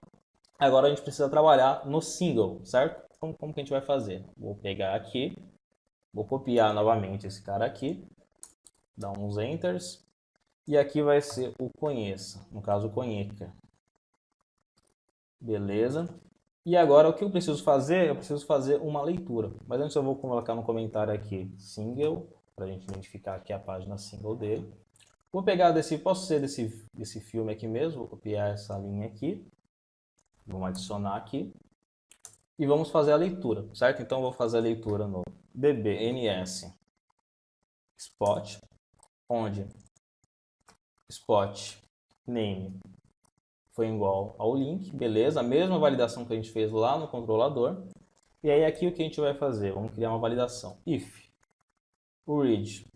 Agora a gente precisa trabalhar no single, certo? Como que a gente vai fazer? Vou pegar aqui, vou copiar novamente esse cara aqui, dar uns enters, e aqui vai ser o conheça, no caso o conheca. Beleza. E agora o que eu preciso fazer? Eu preciso fazer uma leitura. Mas antes eu vou colocar no comentário aqui single, para a gente identificar aqui a página single dele. Vou pegar posso ser desse filme aqui mesmo, vou copiar essa linha aqui. Vamos adicionar aqui. E vamos fazer a leitura, certo? Então eu vou fazer a leitura no dbns spot, onde spot name foi igual ao link, beleza? A mesma validação que a gente fez lá no controlador. E aí aqui o que a gente vai fazer? Vamos criar uma validação. If o read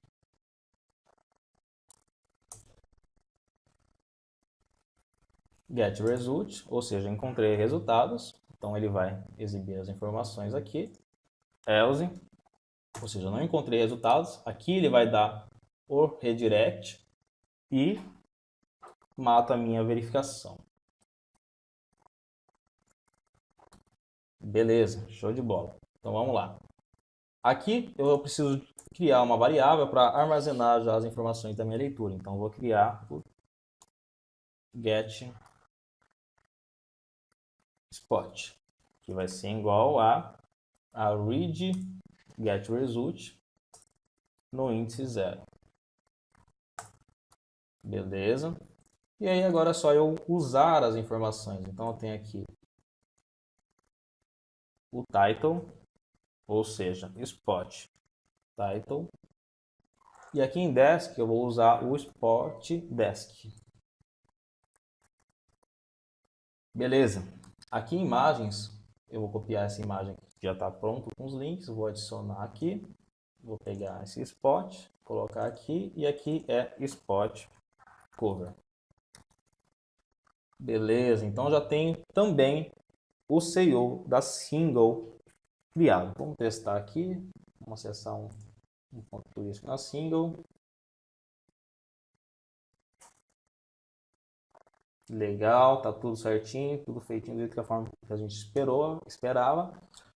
get result, ou seja, encontrei resultados, então ele vai exibir as informações aqui. Else, ou seja, não encontrei resultados, aqui ele vai dar o redirect e mata a minha verificação. Beleza, show de bola. Então vamos lá. Aqui eu preciso criar uma variável para armazenar já as informações da minha leitura. Então eu vou criar o get spot, que vai ser igual a read get result no índice 0. Beleza? E aí agora é só eu usar as informações. Então eu tenho aqui o title, ou seja, spot title. E aqui em desk eu vou usar o spot desk. Beleza. Aqui em imagens, eu vou copiar essa imagem que já está pronto com os links, vou adicionar aqui. Vou pegar esse spot, colocar aqui e aqui é spot cover. Beleza, então já tenho também o SEO da single criado. Vamos testar aqui, vamos acessar um ponto turístico na single. Legal, tá tudo certinho, tudo feitinho da forma que a gente esperava.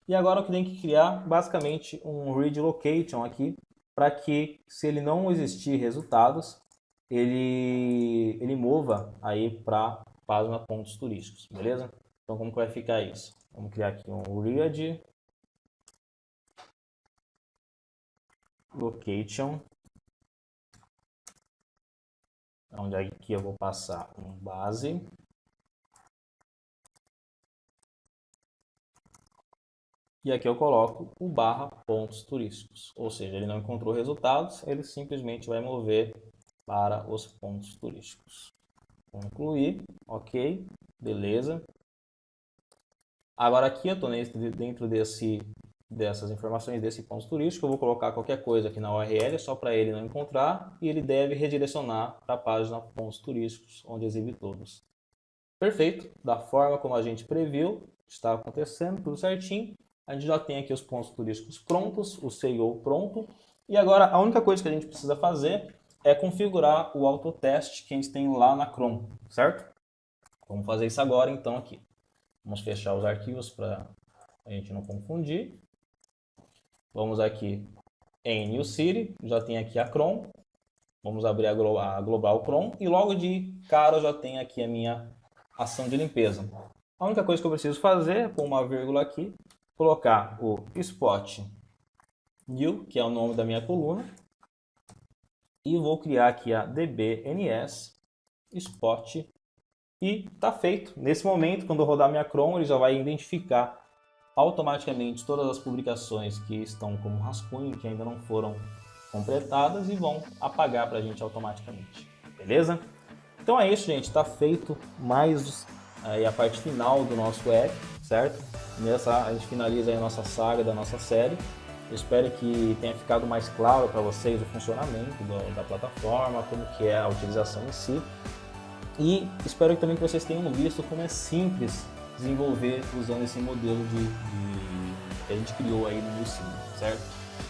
E agora eu tenho que criar basicamente um read location aqui, para que se ele não existir resultados, ele mova aí para página pontos turísticos, beleza? Então como que vai ficar isso? Vamos criar aqui um read location, onde aqui eu vou passar um base. E aqui eu coloco o barra pontos turísticos, ou seja, ele não encontrou resultados, ele simplesmente vai mover para os pontos turísticos. Concluir, ok, beleza. Agora aqui eu estou dentro dessas informações desse ponto turístico, eu vou colocar qualquer coisa aqui na URL só para ele não encontrar e ele deve redirecionar para a página pontos turísticos, onde exibe todos. Perfeito, da forma como a gente previu, está acontecendo tudo certinho. A gente já tem aqui os pontos turísticos prontos, o SEO pronto. E agora a única coisa que a gente precisa fazer é configurar o autoteste que a gente tem lá na Chrome, certo? Vamos fazer isso agora então aqui. Vamos fechar os arquivos para a gente não confundir. Vamos aqui em New City, já tem aqui a Chrome. Vamos abrir a Global Chrome e logo de cara eu já tenho aqui a minha ação de limpeza. A única coisa que eu preciso fazer é pôr uma vírgula aqui, colocar o spot new, que é o nome da minha coluna, e vou criar aqui a dbns spot e está feito. Nesse momento, quando eu rodar minha Chrome, ele já vai identificar automaticamente todas as publicações que estão como rascunho, que ainda não foram completadas e vão apagar para a gente automaticamente, beleza? Então é isso, gente, está feito mais aí a parte final do nosso app, certo? A gente finaliza aí a nossa saga da nossa série. Eu espero que tenha ficado mais claro para vocês o funcionamento da plataforma, como que é a utilização em si. E espero também que vocês tenham visto como é simples desenvolver usando esse modelo que a gente criou aí no Lucene, certo?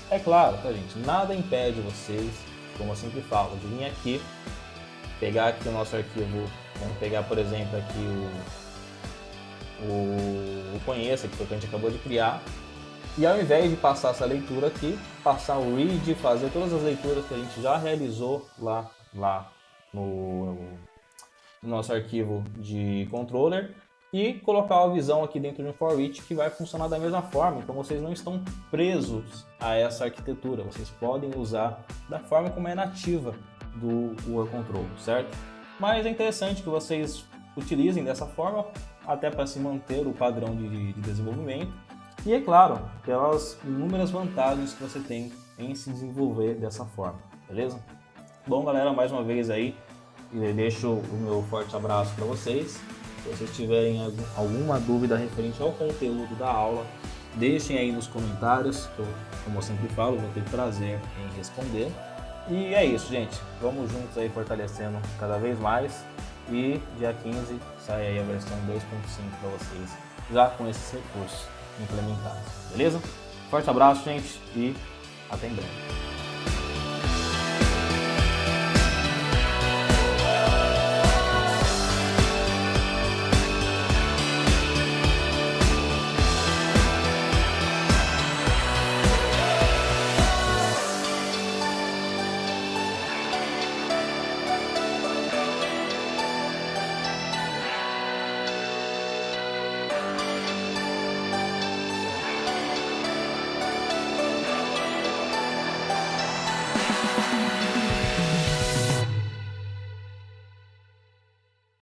É claro, tá, gente? Nada impede vocês, como eu sempre falo, de vir aqui, pegar aqui o nosso arquivo, vamos pegar, por exemplo, aqui o Conheça, que foi o que a gente acabou de criar, e ao invés de passar essa leitura aqui, passar o read, fazer todas as leituras que a gente já realizou lá no nosso arquivo de controller, e colocar a visão aqui dentro de um for each que vai funcionar da mesma forma. Então vocês não estão presos a essa arquitetura, vocês podem usar da forma como é nativa do Google Control, certo? Mas é interessante que vocês utilizem dessa forma, até para se manter o padrão de desenvolvimento, e é claro, pelas inúmeras vantagens que você tem em se desenvolver dessa forma, beleza? Bom, galera, mais uma vez aí, deixo o meu forte abraço para vocês. Se vocês tiverem alguma dúvida referente ao conteúdo da aula, deixem aí nos comentários, que eu, como eu sempre falo, vou ter prazer em responder. E é isso, gente. Vamos juntos aí fortalecendo cada vez mais. E dia 15 sai aí a versão 2.5 para vocês, já com esses recursos implementados, beleza? Forte abraço, gente, e até em breve.